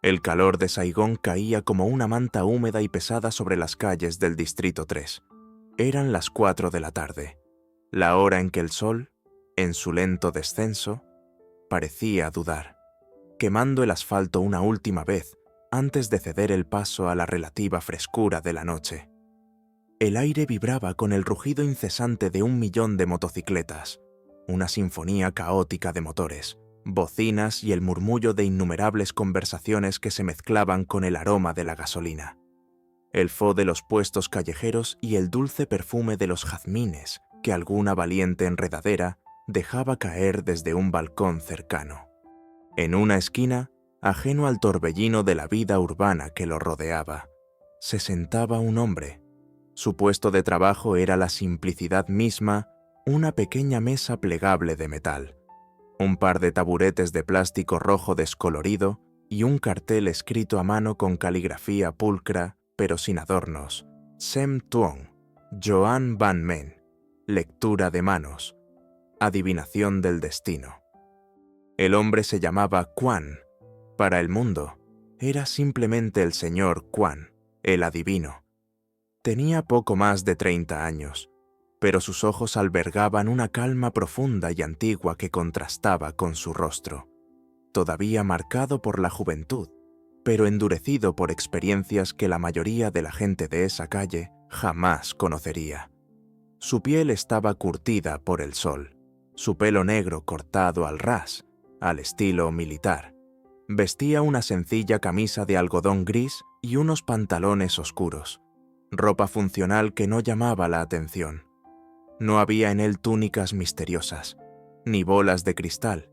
El calor de Saigón caía como una manta húmeda y pesada sobre las calles del Distrito 3. Eran las 4 de la tarde, la hora en que el sol, en su lento descenso, parecía dudar, quemando el asfalto una última vez antes de ceder el paso a la relativa frescura de la noche. El aire vibraba con el rugido incesante de 1.000.000 de motocicletas, una sinfonía caótica de motores, bocinas y el murmullo de innumerables conversaciones que se mezclaban con el aroma de la gasolina. El fo de los puestos callejeros y el dulce perfume de los jazmines que alguna valiente enredadera dejaba caer desde un balcón cercano. En una esquina, ajeno al torbellino de la vida urbana que lo rodeaba, se sentaba un hombre. Su puesto de trabajo era la simplicidad misma, una pequeña mesa plegable de metal, un par de taburetes de plástico rojo descolorido y un cartel escrito a mano con caligrafía pulcra, pero sin adornos. Sem Tuong, Joan Van Men, lectura de manos, adivinación del destino. El hombre se llamaba Quan. Para el mundo, era simplemente el señor Quan, el adivino. Tenía poco más de 30 años, pero sus ojos albergaban una calma profunda y antigua que contrastaba con su rostro, todavía marcado por la juventud, pero endurecido por experiencias que la mayoría de la gente de esa calle jamás conocería. Su piel estaba curtida por el sol, su pelo negro cortado al ras, al estilo militar. Vestía una sencilla camisa de algodón gris y unos pantalones oscuros, ropa funcional que no llamaba la atención. No había en él túnicas misteriosas, ni bolas de cristal,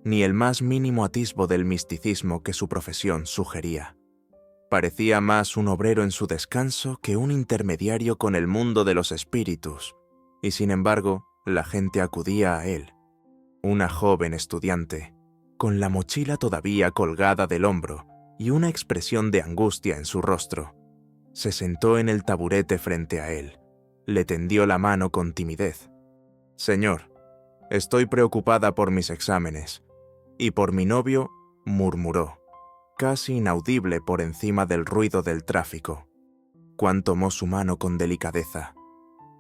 ni el más mínimo atisbo del misticismo que su profesión sugería. Parecía más un obrero en su descanso que un intermediario con el mundo de los espíritus, y sin embargo, la gente acudía a él. Una joven estudiante, con la mochila todavía colgada del hombro y una expresión de angustia en su rostro, se sentó en el taburete frente a él. Le tendió la mano con timidez. «Señor, estoy preocupada por mis exámenes. Y por mi novio», murmuró, casi inaudible por encima del ruido del tráfico. Quan tomó su mano con delicadeza.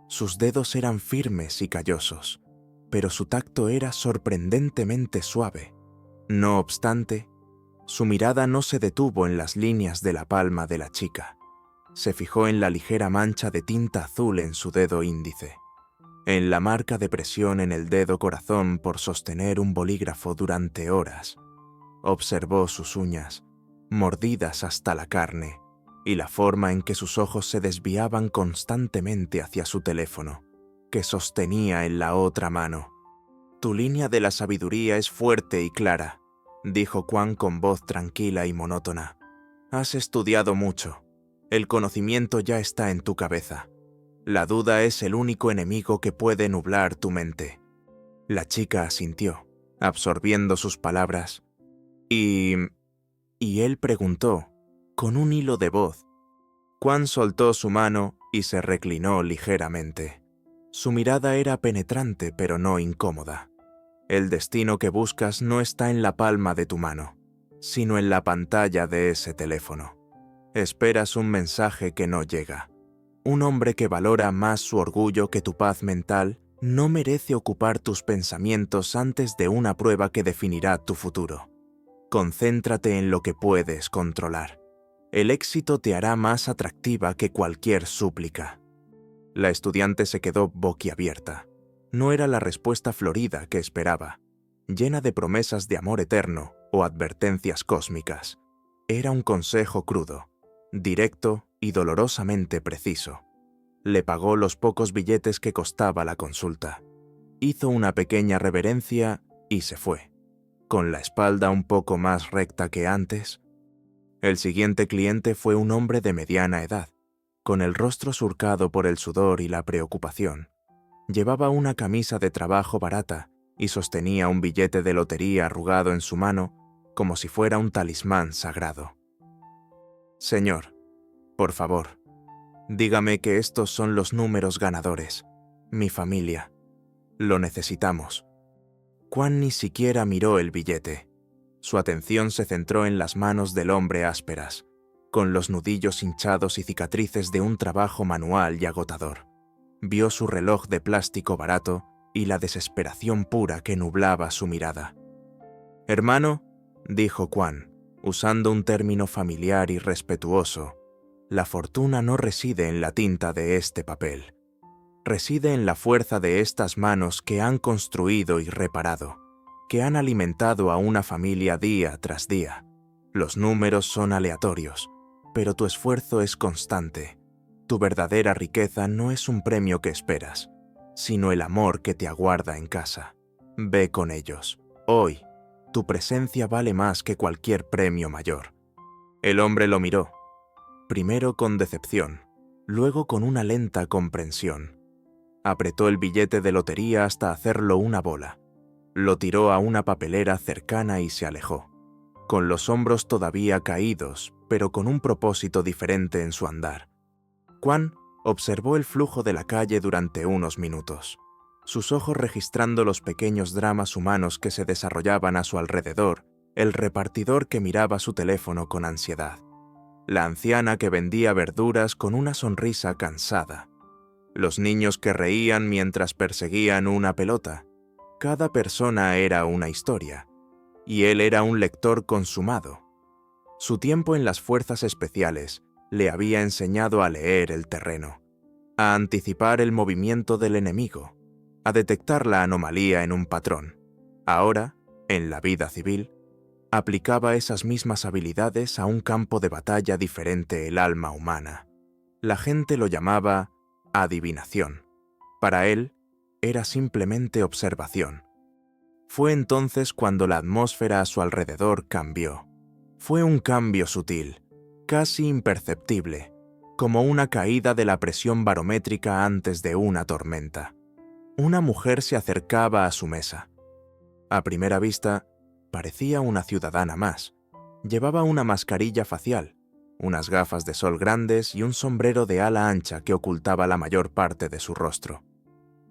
Sus dedos eran firmes y callosos, pero su tacto era sorprendentemente suave. No obstante, su mirada no se detuvo en las líneas de la palma de la chica. Se fijó en la ligera mancha de tinta azul en su dedo índice, en la marca de presión en el dedo corazón por sostener un bolígrafo durante horas. Observó sus uñas, mordidas hasta la carne, y la forma en que sus ojos se desviaban constantemente hacia su teléfono, que sostenía en la otra mano. «Tu línea de la sabiduría es fuerte y clara», dijo Quan con voz tranquila y monótona. «Has estudiado mucho. El conocimiento ya está en tu cabeza. La duda es el único enemigo que puede nublar tu mente». La chica asintió, absorbiendo sus palabras. Y él preguntó, con un hilo de voz. Quan soltó su mano y se reclinó ligeramente. Su mirada era penetrante pero no incómoda. El destino que buscas no está en la palma de tu mano, sino en la pantalla de ese teléfono. Esperas un mensaje que no llega. Un hombre que valora más su orgullo que tu paz mental no merece ocupar tus pensamientos antes de una prueba que definirá tu futuro. Concéntrate en lo que puedes controlar. El éxito te hará más atractiva que cualquier súplica. La estudiante se quedó boquiabierta. No era la respuesta florida que esperaba, llena de promesas de amor eterno o advertencias cósmicas. Era un consejo crudo, directo y dolorosamente preciso. Le pagó los pocos billetes que costaba la consulta. Hizo una pequeña reverencia y se fue, con la espalda un poco más recta que antes. El siguiente cliente fue un hombre de mediana edad, con el rostro surcado por el sudor y la preocupación. Llevaba una camisa de trabajo barata y sostenía un billete de lotería arrugado en su mano como si fuera un talismán sagrado. «Señor, por favor, dígame que estos son los números ganadores. Mi familia. Lo necesitamos». Quan ni siquiera miró el billete. Su atención se centró en las manos del hombre ásperas, con los nudillos hinchados y cicatrices de un trabajo manual y agotador. Vio su reloj de plástico barato y la desesperación pura que nublaba su mirada. «Hermano», dijo Quan, usando un término familiar y respetuoso, «la fortuna no reside en la tinta de este papel. Reside en la fuerza de estas manos que han construido y reparado, que han alimentado a una familia día tras día. Los números son aleatorios, pero tu esfuerzo es constante. Tu verdadera riqueza no es un premio que esperas, sino el amor que te aguarda en casa. Ve con ellos. Hoy, tu presencia vale más que cualquier premio mayor». El hombre lo miró, primero con decepción, luego con una lenta comprensión. Apretó el billete de lotería hasta hacerlo una bola. Lo tiró a una papelera cercana y se alejó, con los hombros todavía caídos, pero con un propósito diferente en su andar. Quan observó el flujo de la calle durante unos minutos, sus ojos registrando los pequeños dramas humanos que se desarrollaban a su alrededor, el repartidor que miraba su teléfono con ansiedad, la anciana que vendía verduras con una sonrisa cansada, los niños que reían mientras perseguían una pelota. Cada persona era una historia, y él era un lector consumado. Su tiempo en las fuerzas especiales le había enseñado a leer el terreno, a anticipar el movimiento del enemigo, a detectar la anomalía en un patrón. Ahora, en la vida civil, aplicaba esas mismas habilidades a un campo de batalla diferente el alma humana. La gente lo llamaba adivinación. Para él, era simplemente observación. Fue entonces cuando la atmósfera a su alrededor cambió. Fue un cambio sutil, casi imperceptible, como una caída de la presión barométrica antes de una tormenta. Una mujer se acercaba a su mesa. A primera vista, parecía una ciudadana más. Llevaba una mascarilla facial, unas gafas de sol grandes y un sombrero de ala ancha que ocultaba la mayor parte de su rostro.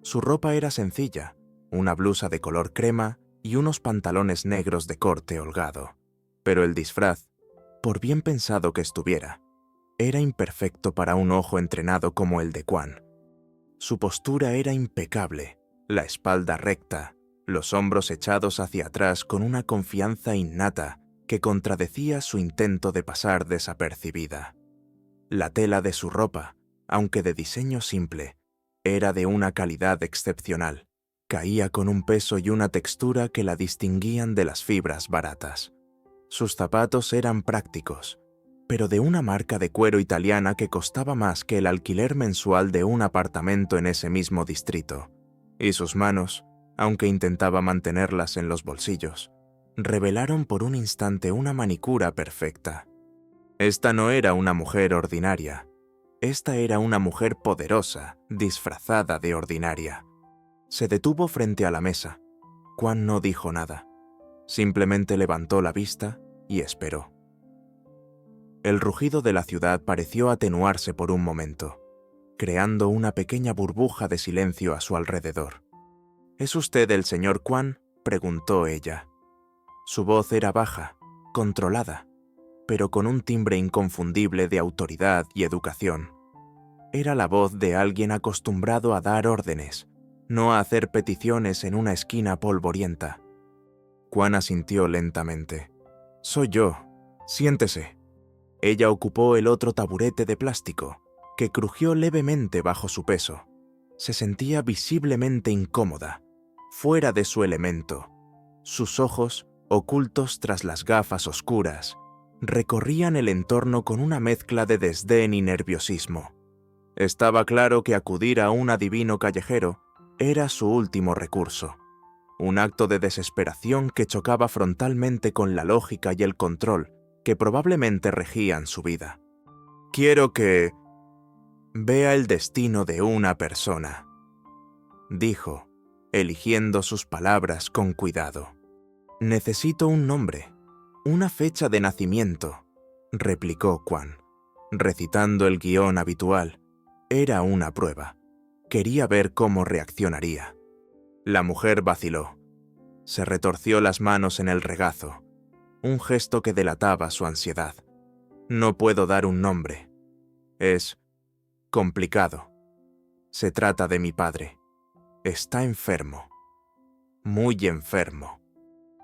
Su ropa era sencilla, una blusa de color crema y unos pantalones negros de corte holgado. Pero el disfraz, por bien pensado que estuviera, era imperfecto para un ojo entrenado como el de Quan. Su postura era impecable, la espalda recta, los hombros echados hacia atrás con una confianza innata que contradecía su intento de pasar desapercibida. La tela de su ropa, aunque de diseño simple, era de una calidad excepcional. Caía con un peso y una textura que la distinguían de las fibras baratas. Sus zapatos eran prácticos, pero de una marca de cuero italiana que costaba más que el alquiler mensual de un apartamento en ese mismo distrito. Y sus manos, aunque intentaba mantenerlas en los bolsillos, revelaron por un instante una manicura perfecta. Esta no era una mujer ordinaria. Esta era una mujer poderosa, disfrazada de ordinaria. Se detuvo frente a la mesa. Quan no dijo nada. Simplemente levantó la vista y esperó. El rugido de la ciudad pareció atenuarse por un momento, creando una pequeña burbuja de silencio a su alrededor. «¿Es usted el señor Quan?», preguntó ella. Su voz era baja, controlada, pero con un timbre inconfundible de autoridad y educación. Era la voz de alguien acostumbrado a dar órdenes, no a hacer peticiones en una esquina polvorienta. Quan asintió lentamente. «Soy yo. Siéntese». Ella ocupó el otro taburete de plástico, que crujió levemente bajo su peso. Se sentía visiblemente incómoda, fuera de su elemento. Sus ojos, ocultos tras las gafas oscuras, recorrían el entorno con una mezcla de desdén y nerviosismo. Estaba claro que acudir a un adivino callejero era su último recurso, un acto de desesperación que chocaba frontalmente con la lógica y el control que probablemente regían su vida. «Quiero que vea el destino de una persona», dijo, eligiendo sus palabras con cuidado. «Necesito un nombre, una fecha de nacimiento», replicó Quan, recitando el guión habitual. Era una prueba. Quería ver cómo reaccionaría. La mujer vaciló. Se retorció las manos en el regazo. un gesto que delataba su ansiedad. No puedo dar un nombre. Es complicado. Se trata de mi padre. Está enfermo. Muy enfermo.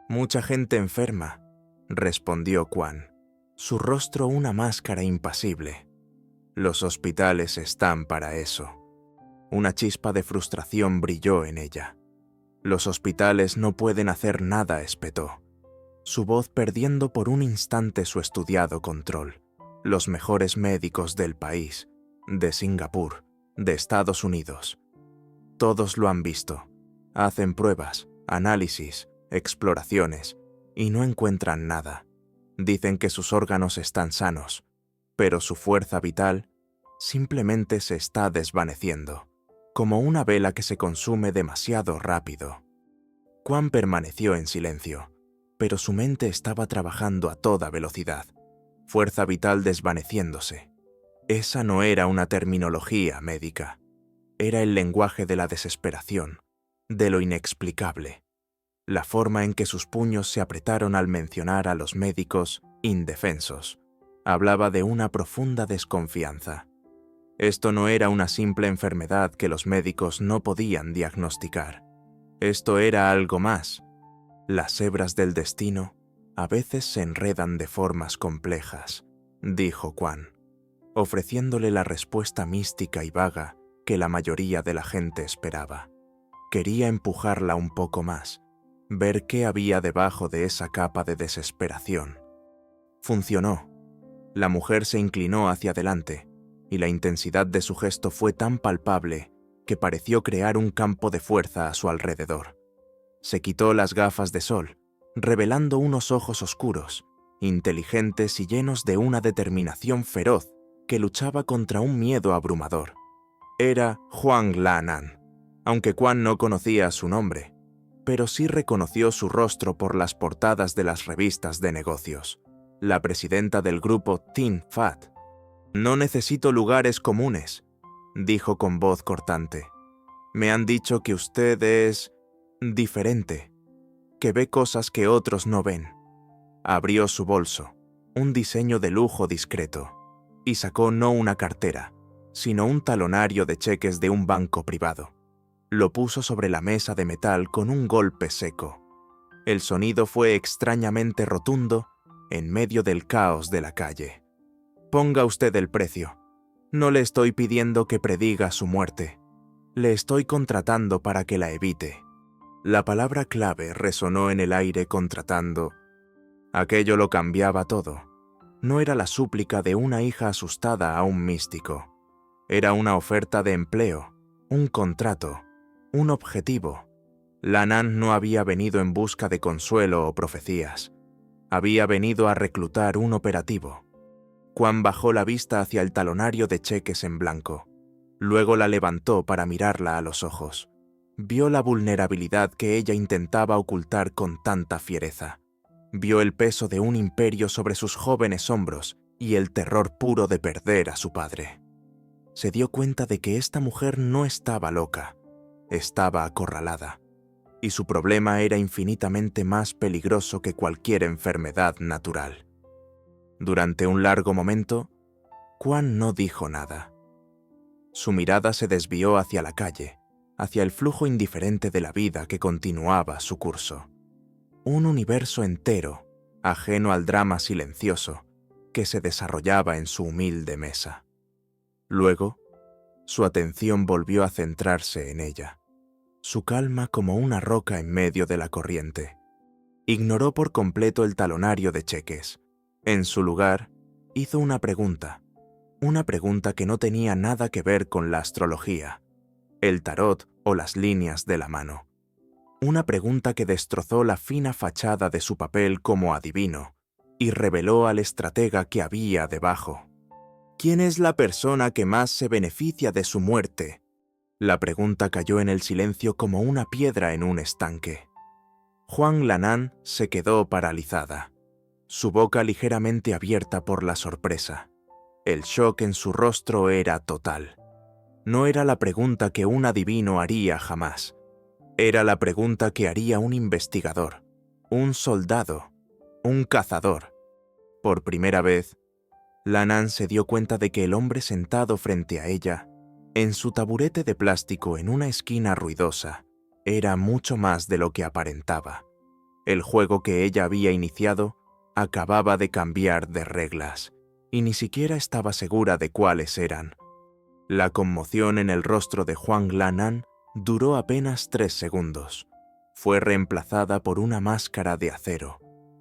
Mucha gente enferma, respondió Quan, su rostro una máscara impasible. Los hospitales están para eso. Una chispa de frustración brilló en ella. Los hospitales no pueden hacer nada, espetó, su voz perdiendo por un instante su estudiado control. Los mejores médicos del país, de Singapur, de Estados Unidos. Todos lo han visto. Hacen pruebas, análisis, exploraciones, y no encuentran nada. Dicen que sus órganos están sanos, pero su fuerza vital simplemente se está desvaneciendo, como una vela que se consume demasiado rápido. Quan permaneció en silencio, pero su mente estaba trabajando a toda velocidad. Fuerza vital desvaneciéndose. Esa no era una terminología médica. Era el lenguaje de la desesperación, de lo inexplicable. La forma en que sus puños se apretaron al mencionar a los médicos indefensos. Hablaba de una profunda desconfianza. Esto no era una simple enfermedad que los médicos no podían diagnosticar. Esto era algo más. Las hebras del destino a veces se enredan de formas complejas, dijo Quan, ofreciéndole la respuesta mística y vaga que la mayoría de la gente esperaba. Quería empujarla un poco más, ver qué había debajo de esa capa de desesperación. Funcionó. La mujer se inclinó hacia adelante, y la intensidad de su gesto fue tan palpable que pareció crear un campo de fuerza a su alrededor. Se quitó las gafas de sol, revelando unos ojos oscuros, inteligentes y llenos de una determinación feroz que luchaba contra un miedo abrumador. Era Huang Lanan, aunque Quan no conocía su nombre, pero sí reconoció su rostro por las portadas de las revistas de negocios. La presidenta del grupo Tin Fat. «No necesito lugares comunes», dijo con voz cortante. «Me han dicho que usted es diferente, que ve cosas que otros no ven». Abrió su bolso, un diseño de lujo discreto, y sacó no una cartera, sino un talonario de cheques de un banco privado. Lo puso sobre la mesa de metal con un golpe seco. El sonido fue extrañamente rotundo en medio del caos de la calle. «Ponga usted el precio. No le estoy pidiendo que prediga su muerte. Le estoy contratando para que la evite». La palabra clave resonó en el aire contratando. Aquello lo cambiaba todo. No era la súplica de una hija asustada a un místico. Era una oferta de empleo, un contrato, un objetivo. Lanan no había venido en busca de consuelo o profecías. Había venido a reclutar un operativo. Quan bajó la vista hacia el talonario de cheques en blanco. Luego la levantó para mirarla a los ojos. Vio la vulnerabilidad que ella intentaba ocultar con tanta fiereza. Vio el peso de un imperio sobre sus jóvenes hombros y el terror puro de perder a su padre. Se dio cuenta de que esta mujer no estaba loca, estaba acorralada, y su problema era infinitamente más peligroso que cualquier enfermedad natural. Durante un largo momento, Quan no dijo nada. Su mirada se desvió hacia la calle, hacia el flujo indiferente de la vida que continuaba su curso. Un universo entero, ajeno al drama silencioso, que se desarrollaba en su humilde mesa. Luego, su atención volvió a centrarse en ella, su calma como una roca en medio de la corriente. Ignoró por completo el talonario de cheques. En su lugar, hizo una pregunta que no tenía nada que ver con la astrología, el tarot o las líneas de la mano. Una pregunta que destrozó la fina fachada de su papel como adivino y reveló al estratega que había debajo. ¿Quién es la persona que más se beneficia de su muerte? La pregunta cayó en el silencio como una piedra en un estanque. Huang Lanan se quedó paralizada, su boca ligeramente abierta por la sorpresa. El shock en su rostro era total. No era la pregunta que un adivino haría jamás. Era la pregunta que haría un investigador, un soldado, Un cazador. Por primera vez, Lannan se dio cuenta de que el hombre sentado frente a ella, en su taburete de plástico en una esquina ruidosa, era mucho más de lo que aparentaba. El juego que ella había iniciado acababa de cambiar de reglas, y ni siquiera estaba segura de cuáles eran. La conmoción en el rostro de Huang Lannan duró apenas 3 segundos. Fue reemplazada por una máscara de acero,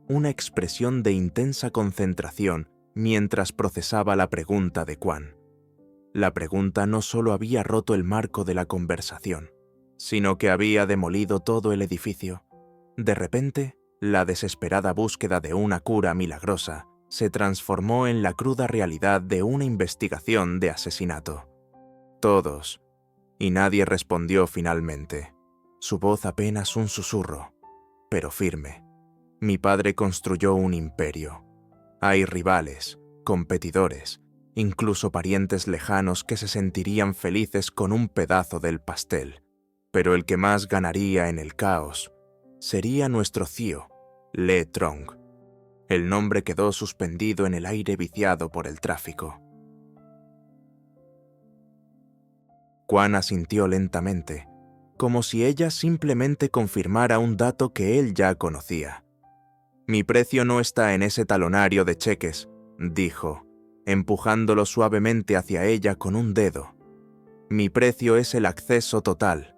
una expresión de intensa concentración mientras procesaba la pregunta de Quan. La pregunta no solo había roto el marco de la conversación, sino que había demolido todo el edificio. De repente, la desesperada búsqueda de una cura milagrosa se transformó en la cruda realidad de una investigación de asesinato. Todos, y nadie respondió finalmente. Su voz apenas un susurro, pero firme. Mi padre construyó un imperio. Hay rivales, competidores, incluso parientes lejanos que se sentirían felices con un pedazo del pastel. Pero el que más ganaría en el caos sería nuestro Cio, Le Trong. El nombre quedó suspendido en el aire viciado por el tráfico. Quan asintió lentamente, como si ella simplemente confirmara un dato que él ya conocía. Mi precio no está en ese talonario de cheques, dijo, empujándolo suavemente hacia ella con un dedo. Mi precio es el acceso total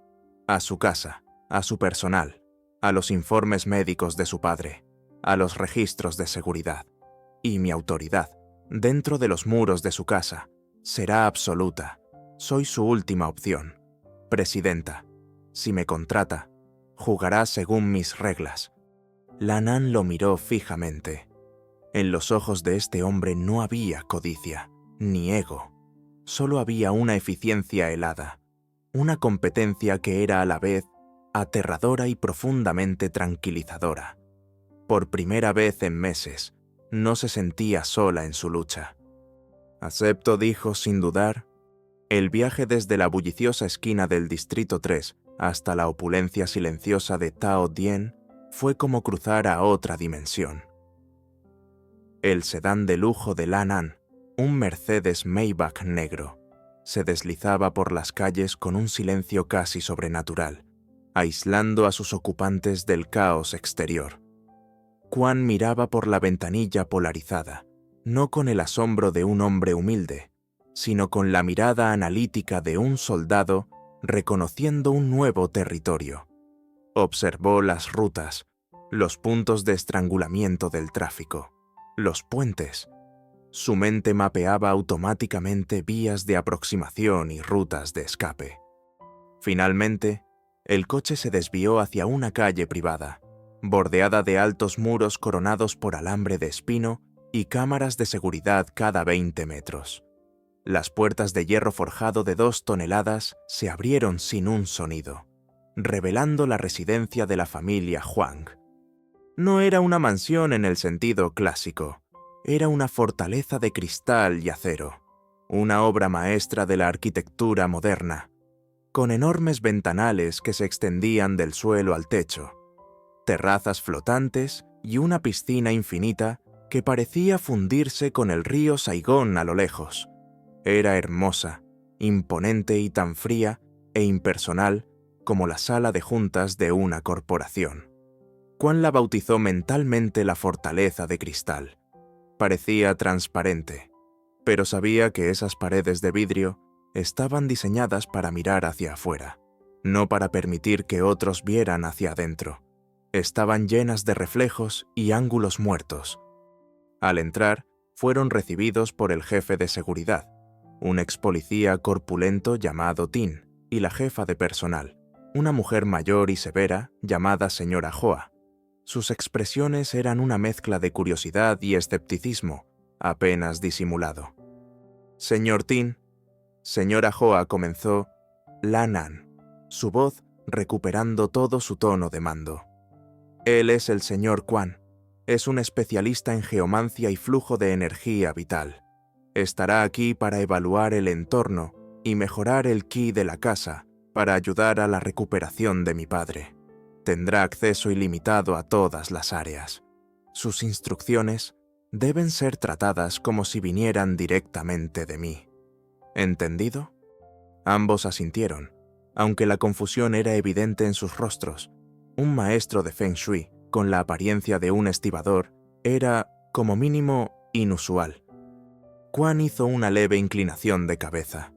a su casa, a su personal, a los informes médicos de su padre, a los registros de seguridad. Y mi autoridad, dentro de los muros de su casa, será absoluta. Soy su última opción. Presidenta, si me contrata, jugará según mis reglas. Lannan lo miró fijamente. En los ojos de este hombre no había codicia, ni ego. Solo había una eficiencia helada, una competencia que era a la vez aterradora y profundamente tranquilizadora. Por primera vez en meses, no se sentía sola en su lucha. Acepto, dijo sin dudar. El viaje desde la bulliciosa esquina del Distrito 3 hasta la opulencia silenciosa de Tao Dien fue como cruzar a otra dimensión. El sedán de lujo de Lannan, un Mercedes Maybach negro, se deslizaba por las calles con un silencio casi sobrenatural, aislando a sus ocupantes del caos exterior. Quan miraba por la ventanilla polarizada, no con el asombro de un hombre humilde, sino con la mirada analítica de un soldado reconociendo un nuevo territorio. Observó las rutas, los puntos de estrangulamiento del tráfico, los puentes. Su mente mapeaba automáticamente vías de aproximación y rutas de escape. Finalmente, el coche se desvió hacia una calle privada, bordeada de altos muros coronados por alambre de espino y cámaras de seguridad cada 20 metros. Las puertas de hierro forjado de 2 toneladas se abrieron sin un sonido, revelando la residencia de la familia Huang. No era una mansión en el sentido clásico, era una fortaleza de cristal y acero, una obra maestra de la arquitectura moderna, con enormes ventanales que se extendían del suelo al techo, terrazas flotantes y una piscina infinita que parecía fundirse con el río Saigón a lo lejos. Era hermosa, imponente y tan fría e impersonal como la sala de juntas de una corporación. Quan la bautizó mentalmente la fortaleza de cristal. Parecía transparente, pero sabía que esas paredes de vidrio estaban diseñadas para mirar hacia afuera, no para permitir que otros vieran hacia adentro. Estaban llenas de reflejos y ángulos muertos. Al entrar, fueron recibidos por el jefe de seguridad, un ex policía corpulento llamado Tin, y la jefa de personal, una mujer mayor y severa llamada señora Hoa. Sus expresiones eran una mezcla de curiosidad y escepticismo, apenas disimulado. Señor Tin, señora Hoa, comenzó Lannan, su voz recuperando todo su tono de mando. Él es el señor Quan. Es un especialista en geomancia y flujo de energía vital. Estará aquí para evaluar el entorno y mejorar el ki de la casa para ayudar a la recuperación de mi padre. Tendrá acceso ilimitado a todas las áreas. Sus instrucciones deben ser tratadas como si vinieran directamente de mí. ¿Entendido? Ambos asintieron, aunque la confusión era evidente en sus rostros. Un maestro de Feng Shui, con la apariencia de un estibador, era, como mínimo, inusual. Quan hizo una leve inclinación de cabeza.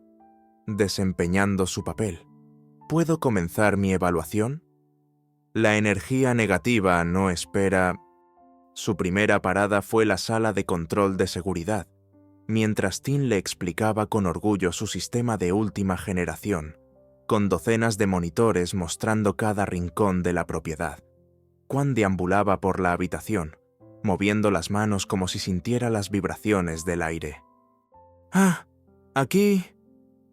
Desempeñando su papel, ¿puedo comenzar mi evaluación? La energía negativa no espera. Su primera parada fue la sala de control de seguridad, mientras Tin le explicaba con orgullo su sistema de última generación, con docenas de monitores mostrando cada rincón de la propiedad. Quan deambulaba por la habitación, moviendo las manos como si sintiera las vibraciones del aire. «Ah, aquí»,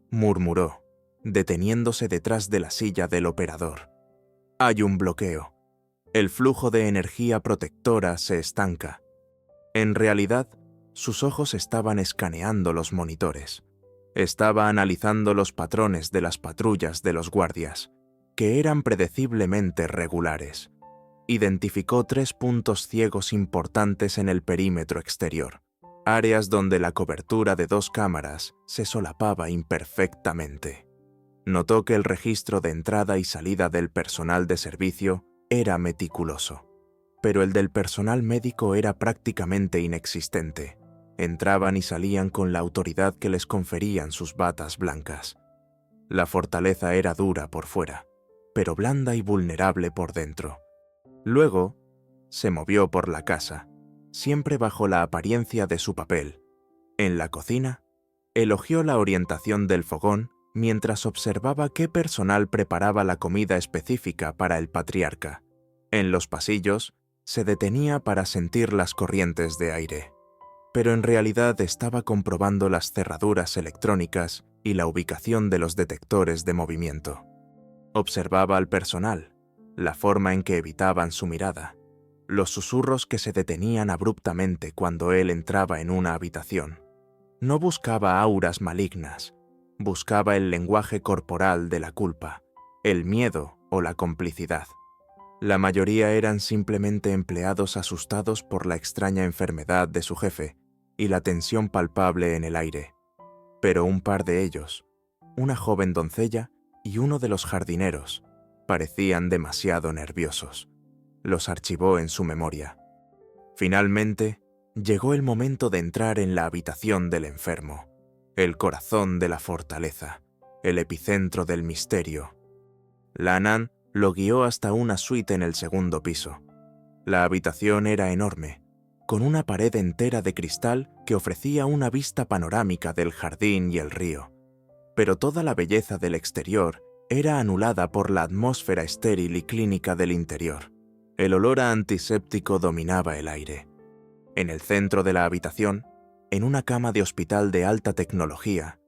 murmuró, deteniéndose detrás de la silla del operador. «Hay un bloqueo. El flujo de energía protectora se estanca». En realidad, sus ojos estaban escaneando los monitores. Estaba analizando los patrones de las patrullas de los guardias, que eran predeciblemente regulares. Identificó 3 puntos ciegos importantes en el perímetro exterior, áreas donde la cobertura de 2 cámaras se solapaba imperfectamente. Notó que el registro de entrada y salida del personal de servicio era meticuloso, pero el del personal médico era prácticamente inexistente. Entraban y salían con la autoridad que les conferían sus batas blancas. La fortaleza era dura por fuera, pero blanda y vulnerable por dentro. Luego, se movió por la casa, siempre bajo la apariencia de su papel. En la cocina, elogió la orientación del fogón mientras observaba qué personal preparaba la comida específica para el patriarca. En los pasillos, se detenía para sentir las corrientes de aire, pero en realidad estaba comprobando las cerraduras electrónicas y la ubicación de los detectores de movimiento. Observaba al personal, la forma en que evitaban su mirada, los susurros que se detenían abruptamente cuando él entraba en una habitación. No buscaba auras malignas, buscaba el lenguaje corporal de la culpa, el miedo o la complicidad. La mayoría eran simplemente empleados asustados por la extraña enfermedad de su jefe y la tensión palpable en el aire. Pero un par de ellos, una joven doncella y uno de los jardineros, parecían demasiado nerviosos. Los archivó en su memoria. Finalmente, llegó el momento de entrar en la habitación del enfermo, el corazón de la fortaleza, el epicentro del misterio. Lannan lo guió hasta una suite en el segundo piso. La habitación era enorme, con una pared entera de cristal que ofrecía una vista panorámica del jardín y el río. Pero toda la belleza del exterior era anulada por la atmósfera estéril y clínica del interior. El olor a antiséptico dominaba el aire. En el centro de la habitación, en una cama de hospital de alta tecnología,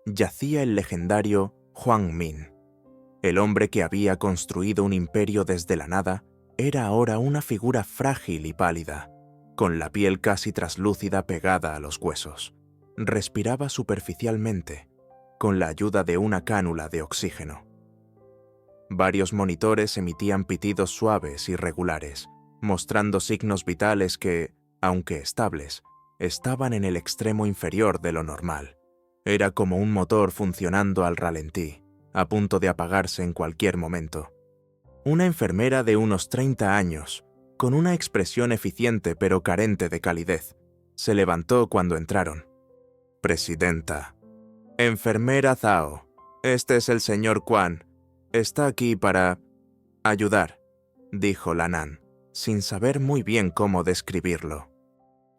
yacía el legendario Huang Min. El hombre que había construido un imperio desde la nada era ahora una figura frágil y pálida, con la piel casi traslúcida pegada a los huesos. Respiraba superficialmente, con la ayuda de una cánula de oxígeno. Varios monitores emitían pitidos suaves y regulares, mostrando signos vitales que, aunque estables, estaban en el extremo inferior de lo normal. Era como un motor funcionando al ralentí, a punto de apagarse en cualquier momento. Una enfermera de unos 30 años, con una expresión eficiente pero carente de calidez, se levantó cuando entraron. «Presidenta». «Enfermera Zhao, este es el señor Quan. Está aquí para ayudar», dijo Lannan, sin saber muy bien cómo describirlo.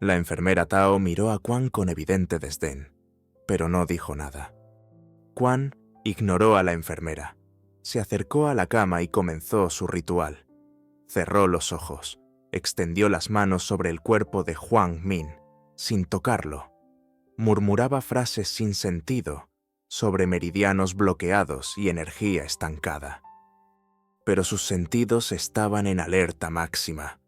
La enfermera Tao miró a Quan con evidente desdén, pero no dijo nada. Quan ignoró a la enfermera. Se acercó a la cama y comenzó su ritual. Cerró los ojos, extendió las manos sobre el cuerpo de Huang Min, sin tocarlo. Murmuraba frases sin sentido sobre meridianos bloqueados y energía estancada. Pero sus sentidos estaban en alerta máxima.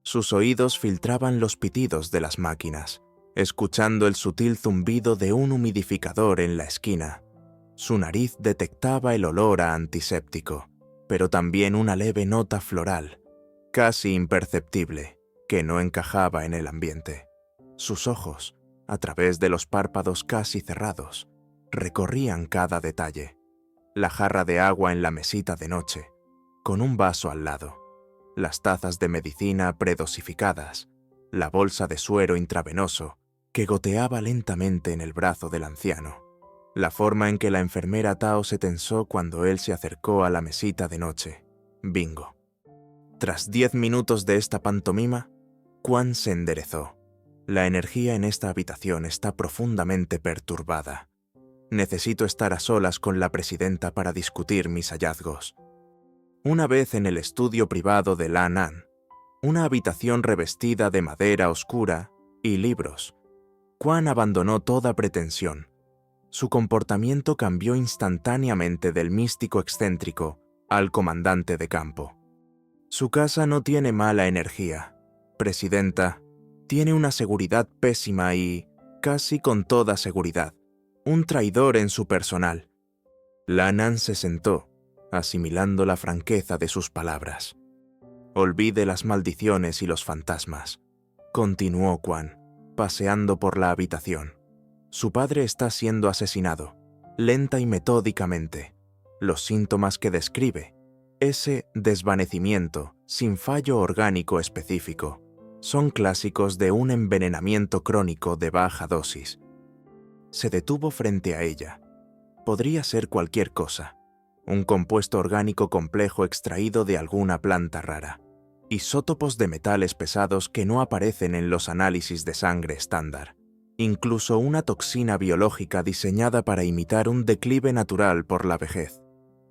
Sus oídos filtraban los pitidos de las máquinas, escuchando el sutil zumbido de un humidificador en la esquina. Su nariz detectaba el olor a antiséptico, pero también una leve nota floral, casi imperceptible, que no encajaba en el ambiente. Sus ojos, a través de los párpados casi cerrados, recorrían cada detalle. La jarra de agua en la mesita de noche, con un vaso al lado, las tazas de medicina predosificadas, la bolsa de suero intravenoso que goteaba lentamente en el brazo del anciano, la forma en que la enfermera Tao se tensó cuando él se acercó a la mesita de noche. Bingo. Tras 10 minutos de esta pantomima, Quan se enderezó. La energía en esta habitación está profundamente perturbada. Necesito estar a solas con la presidenta para discutir mis hallazgos. Una vez en el estudio privado de Lan An, una habitación revestida de madera oscura y libros, Quan abandonó toda pretensión. Su comportamiento cambió instantáneamente del místico excéntrico al comandante de campo. Su casa no tiene mala energía, presidenta. Tiene una seguridad pésima y, casi con toda seguridad, un traidor en su personal. Lan An se sentó, asimilando la franqueza de sus palabras. Olvide las maldiciones y los fantasmas, continuó Quan, paseando por la habitación. Su padre está siendo asesinado, lenta y metódicamente. Los síntomas que describe, ese desvanecimiento sin fallo orgánico específico, son clásicos de un envenenamiento crónico de baja dosis. Se detuvo frente a ella. Podría ser cualquier cosa. Un compuesto orgánico complejo extraído de alguna planta rara. Isótopos de metales pesados que no aparecen en los análisis de sangre estándar. Incluso una toxina biológica diseñada para imitar un declive natural por la vejez.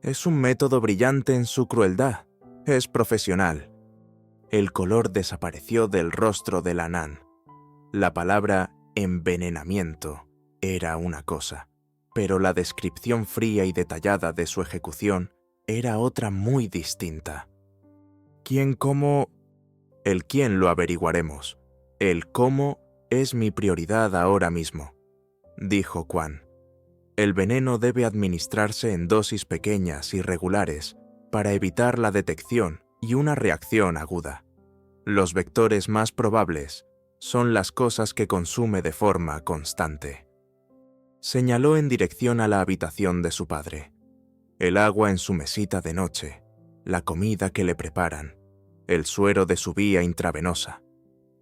Es un método brillante en su crueldad. Es profesional. El color desapareció del rostro de Lan An. La palabra envenenamiento era una cosa, pero la descripción fría y detallada de su ejecución era otra muy distinta. ¿Quién, cómo? El quién lo averiguaremos. El cómo es mi prioridad ahora mismo, dijo Quan. El veneno debe administrarse en dosis pequeñas y regulares para evitar la detección y una reacción aguda. Los vectores más probables son las cosas que consume de forma constante. Señaló en dirección a la habitación de su padre. El agua en su mesita de noche, la comida que le preparan, el suero de su vía intravenosa,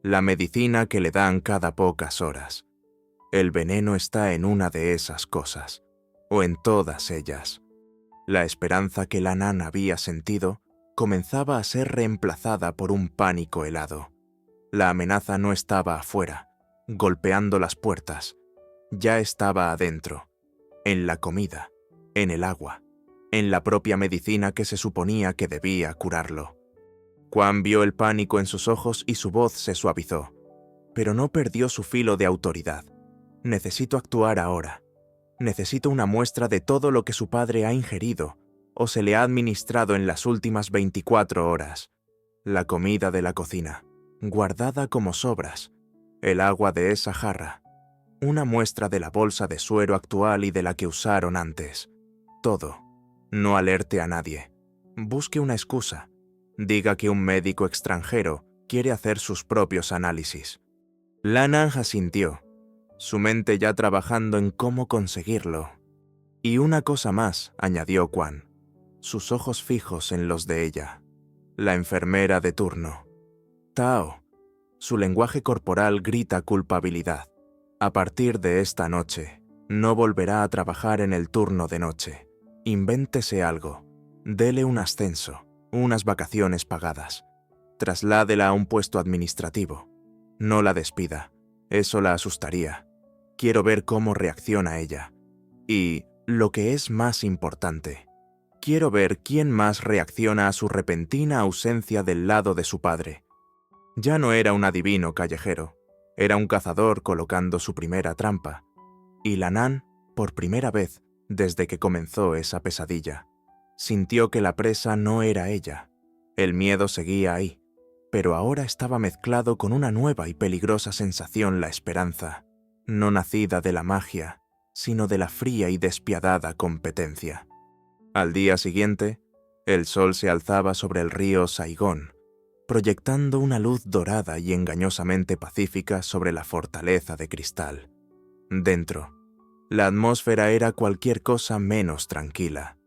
la medicina que le dan cada pocas horas. El veneno está en una de esas cosas, o en todas ellas. La esperanza que Lan An había sentido comenzaba a ser reemplazada por un pánico helado. La amenaza no estaba afuera, golpeando las puertas. Ya estaba adentro, en la comida, en el agua, en la propia medicina que se suponía que debía curarlo. Quan vio el pánico en sus ojos y su voz se suavizó, pero no perdió su filo de autoridad. Necesito actuar ahora. Necesito una muestra de todo lo que su padre ha ingerido o se le ha administrado en las últimas 24 horas. La comida de la cocina, guardada como sobras, el agua de esa jarra, una muestra de la bolsa de suero actual y de la que usaron antes. Todo. No alerte a nadie. Busque una excusa. Diga que un médico extranjero quiere hacer sus propios análisis. Lan An asintió, su mente ya trabajando en cómo conseguirlo. Y una cosa más, añadió Quan, sus ojos fijos en los de ella, la enfermera de turno. Tao. Su lenguaje corporal grita culpabilidad. A partir de esta noche, no volverá a trabajar en el turno de noche. Invéntese algo. Dele un ascenso, unas vacaciones pagadas. Trasládela a un puesto administrativo. No la despida. Eso la asustaría. Quiero ver cómo reacciona ella. Y, lo que es más importante, quiero ver quién más reacciona a su repentina ausencia del lado de su padre. Ya no era un adivino callejero. Era un cazador colocando su primera trampa. Y Lan An, por primera vez desde que comenzó esa pesadilla, sintió que la presa no era ella. El miedo seguía ahí, pero ahora estaba mezclado con una nueva y peligrosa sensación, la esperanza, no nacida de la magia, sino de la fría y despiadada competencia. Al día siguiente, el sol se alzaba sobre el río Saigón, proyectando una luz dorada y engañosamente pacífica sobre la fortaleza de cristal. Dentro, la atmósfera era cualquier cosa menos tranquila.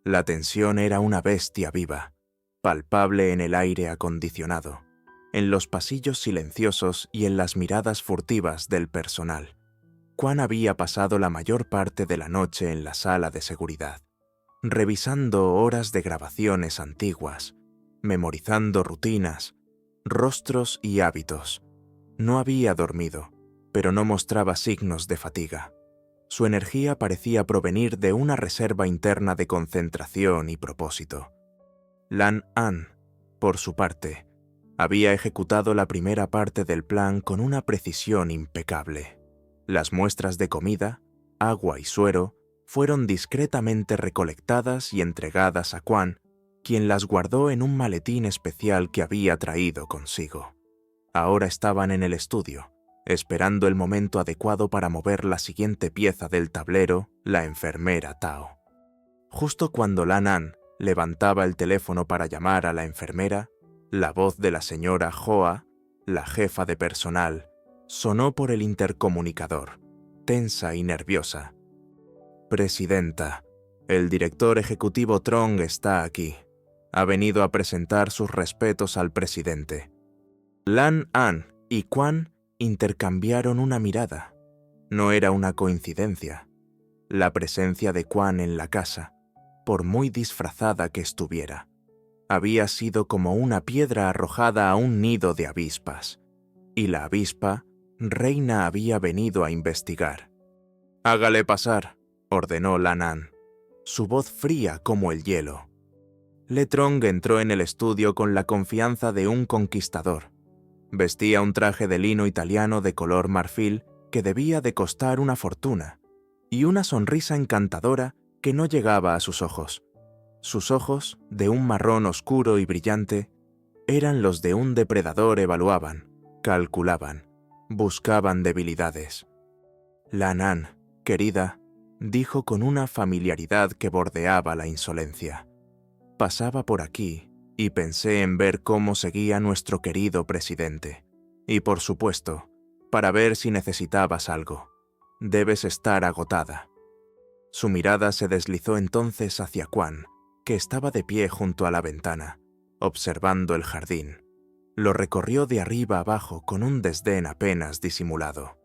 La tensión era una bestia viva, palpable en el aire acondicionado, en los pasillos silenciosos y en las miradas furtivas del personal. Kwan había pasado la mayor parte de la noche en la sala de seguridad, revisando horas de grabaciones antiguas, memorizando rutinas, rostros y hábitos. No había dormido, pero no mostraba signos de fatiga. Su energía parecía provenir de una reserva interna de concentración y propósito. Lan An, por su parte, había ejecutado la primera parte del plan con una precisión impecable. Las muestras de comida, agua y suero fueron discretamente recolectadas y entregadas a Kwan, quien las guardó en un maletín especial que había traído consigo. Ahora estaban en el estudio, esperando el momento adecuado para mover la siguiente pieza del tablero, la enfermera Tao. Justo cuando Lan An levantaba el teléfono para llamar a la enfermera, la voz de la señora Hoa, la jefa de personal, sonó por el intercomunicador, tensa y nerviosa. «Presidenta, el director ejecutivo Trong está aquí. Ha venido a presentar sus respetos al presidente». Lan An y Kwan intercambiaron una mirada. No era una coincidencia. La presencia de Kwan en la casa, por muy disfrazada que estuviera, había sido como una piedra arrojada a un nido de avispas, y la avispa, Reina, había venido a investigar. «Hágale pasar», ordenó Lan An, su voz fría como el hielo. Le Trong entró en el estudio con la confianza de un conquistador. Vestía un traje de lino italiano de color marfil que debía de costar una fortuna, y una sonrisa encantadora que no llegaba a sus ojos. Sus ojos, de un marrón oscuro y brillante, eran los de un depredador. Evaluaban, calculaban, buscaban debilidades. «Lan An, querida», dijo con una familiaridad que bordeaba la insolencia. «Pasaba por aquí y pensé en ver cómo seguía nuestro querido presidente. Y por supuesto, para ver si necesitabas algo. Debes estar agotada». Su mirada se deslizó entonces hacia Kwan, que estaba de pie junto a la ventana, observando el jardín. Lo recorrió de arriba abajo con un desdén apenas disimulado.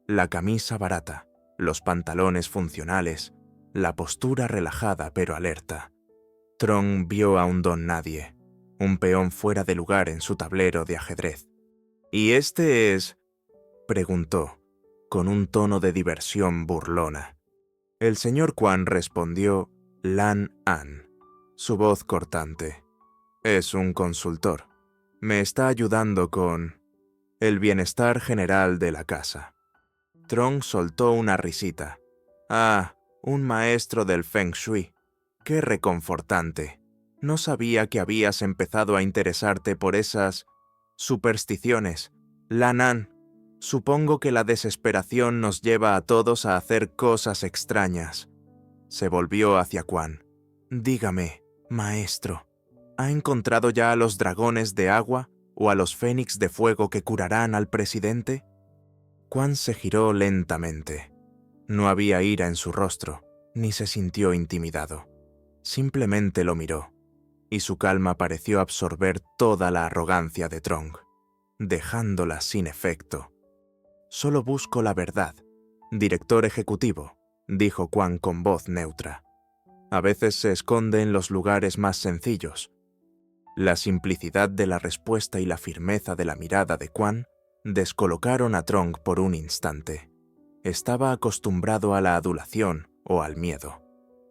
La camisa barata, los pantalones funcionales, la postura relajada pero alerta. Trong vio a un don nadie, un peón fuera de lugar en su tablero de ajedrez. «¿Y este es?», preguntó, con un tono de diversión burlona. El señor Kwan respondió Lan An, su voz cortante. «Es un consultor. Me está ayudando con el bienestar general de la casa». Trong soltó una risita. «Ah, un maestro del Feng Shui. Qué reconfortante. No sabía que habías empezado a interesarte por esas supersticiones. Lan An, supongo que la desesperación nos lleva a todos a hacer cosas extrañas». Se volvió hacia Kwan. «Dígame, maestro, ¿ha encontrado ya a los dragones de agua o a los fénix de fuego que curarán al presidente?» Kwan se giró lentamente. No había ira en su rostro, ni se sintió intimidado. Simplemente lo miró, y su calma pareció absorber toda la arrogancia de Trong, dejándola sin efecto. «Solo busco la verdad, director ejecutivo», dijo Kwan con voz neutra. «A veces se esconde en los lugares más sencillos». La simplicidad de la respuesta y la firmeza de la mirada de Kwan descolocaron a Trong por un instante. Estaba acostumbrado a la adulación o al miedo,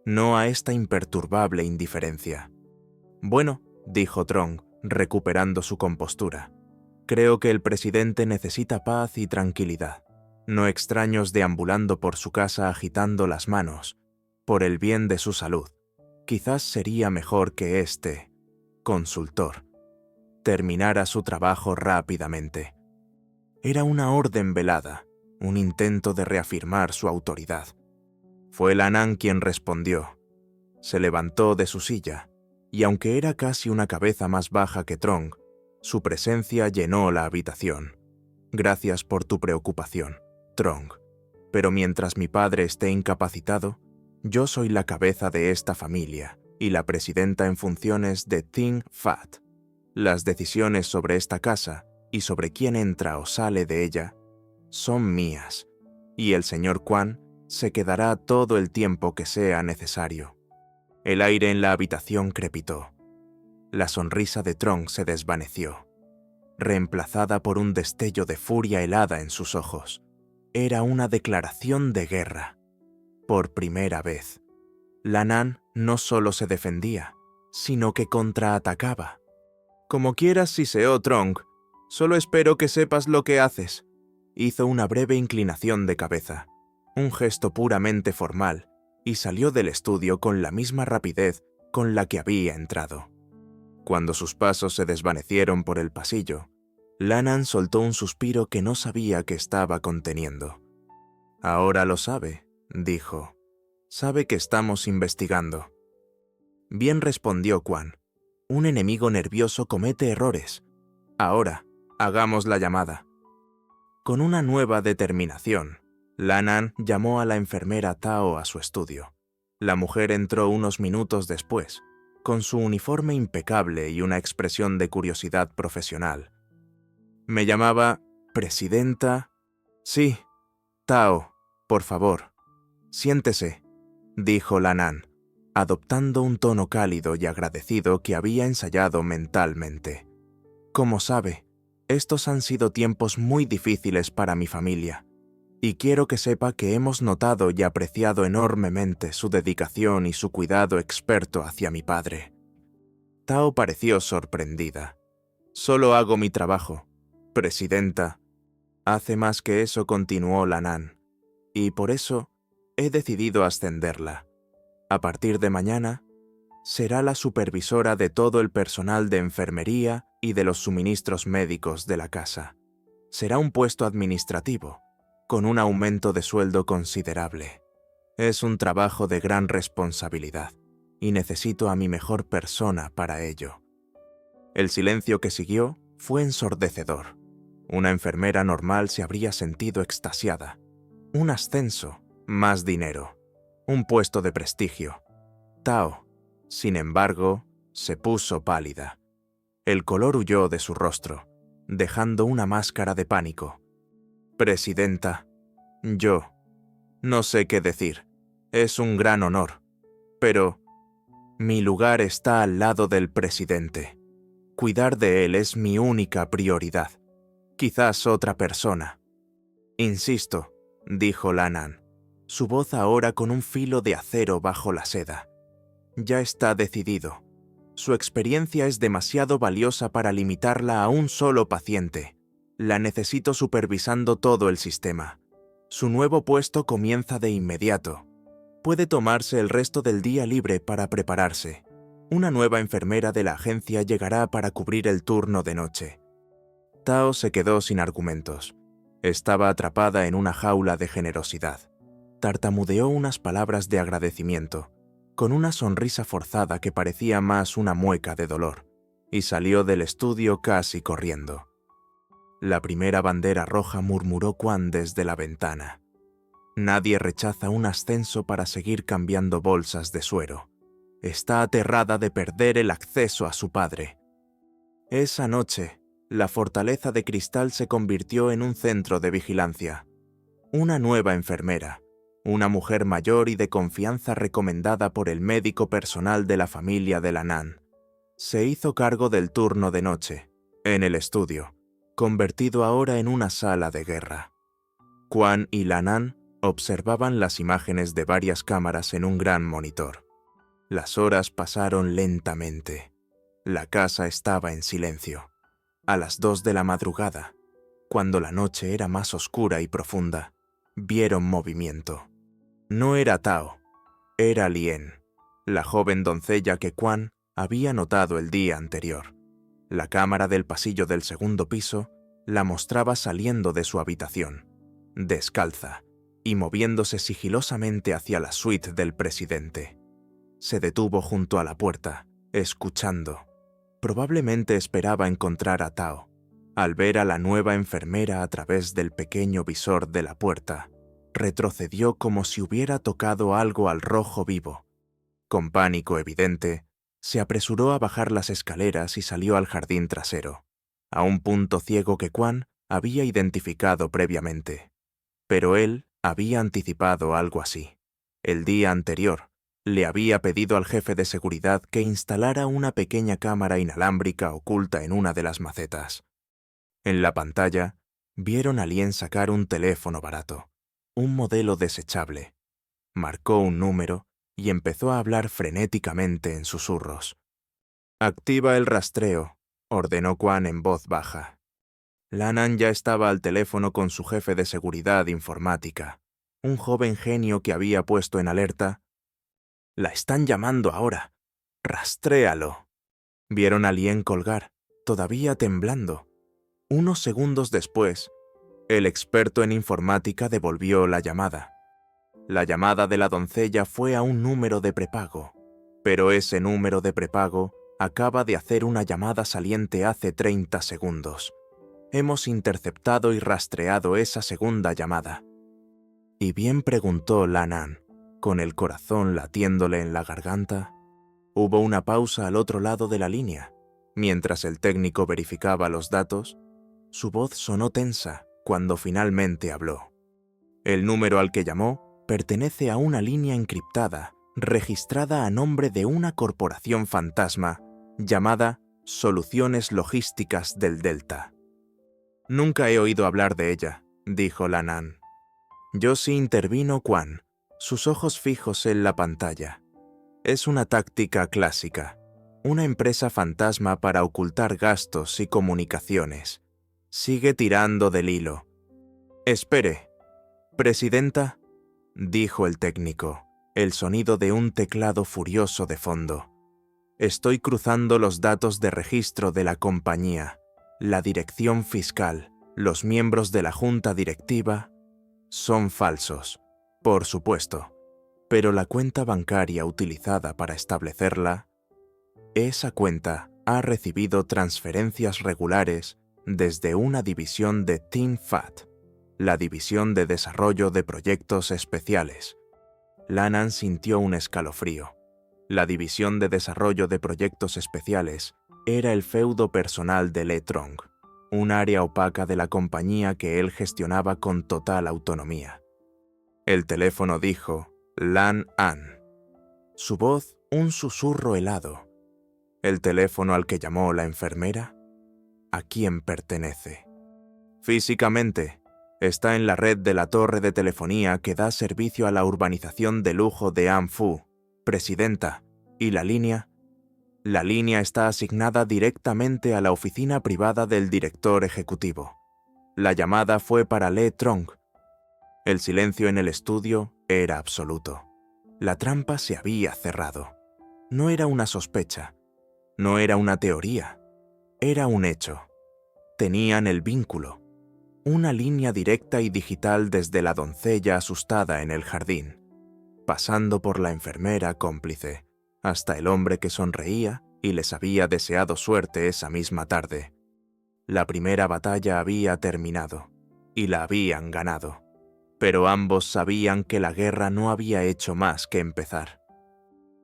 no a esta imperturbable indiferencia. «Bueno», dijo Trong, recuperando su compostura, «creo que el presidente necesita paz y tranquilidad, no extraños deambulando por su casa agitando las manos. Por el bien de su salud, quizás sería mejor que este consultor terminara su trabajo rápidamente». Era una orden velada, un intento de reafirmar su autoridad. Fue Lan An quien respondió. Se levantó de su silla, y aunque era casi una cabeza más baja que Trong, Su presencia llenó la habitación. Gracias por tu preocupación, Trong. Pero mientras mi padre esté incapacitado, yo soy la cabeza de esta familia y la presidenta en funciones de Ting Fat. Las decisiones sobre esta casa y sobre quién entra o sale de ella son mías, y el señor Quan se quedará todo el tiempo que sea necesario. El aire en la habitación crepitó. La sonrisa de Trong se desvaneció, reemplazada por un destello de furia helada en sus ojos. Era una declaración de guerra. Por primera vez, Lannan no solo se defendía, sino que contraatacaba. Como quieras, siseó Trong. Solo espero que sepas lo que haces. Hizo una breve inclinación de cabeza, un gesto puramente formal, y salió del estudio con la misma rapidez con la que había entrado. Cuando sus pasos se desvanecieron por el pasillo, Lannan soltó un suspiro que no sabía que estaba conteniendo. «Ahora lo sabe», dijo. «Sabe que estamos investigando». «Bien», respondió Quan. «Un enemigo nervioso comete errores. Ahora, hagamos la llamada». Con una nueva determinación, Lannan llamó a la enfermera Tao a su estudio. La mujer entró unos minutos después, con su uniforme impecable y una expresión de curiosidad profesional. «¿Me llamaba presidenta?» «Sí, Tao, por favor, siéntese», dijo Lannan, adoptando un tono cálido y agradecido que había ensayado mentalmente. «Como sabe, estos han sido tiempos muy difíciles para mi familia, y quiero que sepa que hemos notado y apreciado enormemente su dedicación y su cuidado experto hacia mi padre». Tao pareció sorprendida. «Solo hago mi trabajo, presidenta». «Hace más que eso», continuó Lannan, «y por eso he decidido ascenderla. A partir de mañana, será la supervisora de todo el personal de enfermería y de los suministros médicos de la casa. Será un puesto administrativo, con un aumento de sueldo considerable. Es un trabajo de gran responsabilidad, y necesito a mi mejor persona para ello». El silencio que siguió fue ensordecedor. Una enfermera normal se habría sentido extasiada. Un ascenso, más dinero, un puesto de prestigio. Tao, sin embargo, se puso pálida. El color huyó de su rostro, dejando una máscara de pánico. «Presidenta, yo no sé qué decir. Es un gran honor, pero mi lugar está al lado del presidente. Cuidar de él es mi única prioridad. Quizás otra persona». «Insisto», dijo Lannan, su voz ahora con un filo de acero bajo la seda. «Ya está decidido. Su experiencia es demasiado valiosa para limitarla a un solo paciente. La necesito supervisando todo el sistema. Su nuevo puesto comienza de inmediato. Puede tomarse el resto del día libre para prepararse. Una nueva enfermera de la agencia llegará para cubrir el turno de noche». Tao se quedó sin argumentos. Estaba atrapada en una jaula de generosidad. Tartamudeó unas palabras de agradecimiento, con una sonrisa forzada que parecía más una mueca de dolor, y salió del estudio casi corriendo. «La primera bandera roja», murmuró Quan desde la ventana. «Nadie rechaza un ascenso para seguir cambiando bolsas de suero. Está aterrada de perder el acceso a su padre». Esa noche, la fortaleza de cristal se convirtió en un centro de vigilancia. Una nueva enfermera, una mujer mayor y de confianza recomendada por el médico personal de la familia de Lannan, se hizo cargo del turno de noche, en el estudio, convertido ahora en una sala de guerra. Quan y Lannan observaban las imágenes de varias cámaras en un gran monitor. Las horas pasaron lentamente. La casa estaba en silencio. A las 2 de la madrugada, cuando la noche era más oscura y profunda, vieron movimiento. No era Tao, era Lien, la joven doncella que Quan había notado el día anterior. La cámara del pasillo del segundo piso la mostraba saliendo de su habitación, descalza, y moviéndose sigilosamente hacia la suite del presidente. Se detuvo junto a la puerta, escuchando. Probablemente esperaba encontrar a Tao. Al ver a la nueva enfermera a través del pequeño visor de la puerta, retrocedió como si hubiera tocado algo al rojo vivo. Con pánico evidente, se apresuró a bajar las escaleras y salió al jardín trasero, a un punto ciego que Quan había identificado previamente. Pero él había anticipado algo así. El día anterior, le había pedido al jefe de seguridad que instalara una pequeña cámara inalámbrica oculta en una de las macetas. En la pantalla, vieron a Lien sacar un teléfono barato, un modelo desechable. Marcó un número y empezó a hablar frenéticamente en susurros. «Activa el rastreo», ordenó Quan en voz baja. Lannan ya estaba al teléfono con su jefe de seguridad informática, un joven genio que había puesto en alerta. «La están llamando ahora. Rastréalo». Vieron a Lien colgar, todavía temblando. Unos segundos después, el experto en informática devolvió la llamada. La llamada de la doncella fue a un número de prepago, pero ese número de prepago acaba de hacer una llamada saliente hace 30 segundos. Hemos interceptado y rastreado esa segunda llamada. Y bien, preguntó Lannan, con el corazón latiéndole en la garganta. Hubo una pausa al otro lado de la línea. Mientras el técnico verificaba los datos, su voz sonó tensa cuando finalmente habló. El número al que llamó pertenece a una línea encriptada, registrada a nombre de una corporación fantasma llamada Soluciones Logísticas del Delta. «Nunca he oído hablar de ella», dijo Lannan. «Yo sí», intervino Quan, sus ojos fijos en la pantalla. «Es una táctica clásica, una empresa fantasma para ocultar gastos y comunicaciones. Sigue tirando del hilo». «Espere, presidenta», dijo el técnico, el sonido de un teclado furioso de fondo. «Estoy cruzando los datos de registro de la compañía. La dirección fiscal, los miembros de la junta directiva, son falsos, por supuesto, pero la cuenta bancaria utilizada para establecerla, esa cuenta ha recibido transferencias regulares desde una división de Team Fat, la división de desarrollo de proyectos especiales». Lannan sintió un escalofrío. La división de desarrollo de proyectos especiales era el feudo personal de Le Trong, un área opaca de la compañía que él gestionaba con total autonomía. El teléfono dijo Lannan. Su voz un susurro helado. ¿El teléfono al que llamó la enfermera? ¿A quién pertenece? «Físicamente, está en la red de la torre de telefonía que da servicio a la urbanización de lujo de Anfu, presidenta, y la línea está asignada directamente a la oficina privada del director ejecutivo. La llamada fue para Le Trong». El silencio en el estudio era absoluto. La trampa se había cerrado. No era una sospecha, no era una teoría, era un hecho. Tenían el vínculo, una línea directa y digital desde la doncella asustada en el jardín, pasando por la enfermera cómplice, hasta el hombre que sonreía y les había deseado suerte esa misma tarde. La primera batalla había terminado, y la habían ganado, pero ambos sabían que la guerra no había hecho más que empezar.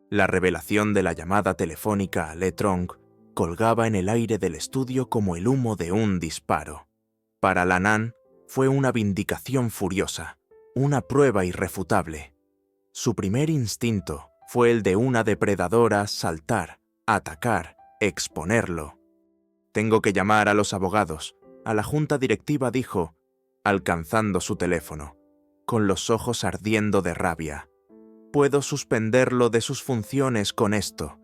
La revelación de la llamada telefónica a Le Trong colgaba en el aire del estudio como el humo de un disparo. Para Lannan fue una vindicación furiosa, una prueba irrefutable. Su primer instinto fue el de una depredadora: saltar, atacar, exponerlo. «Tengo que llamar a los abogados, a la junta directiva», dijo, alcanzando su teléfono, con los ojos ardiendo de rabia. «Puedo suspenderlo de sus funciones con esto,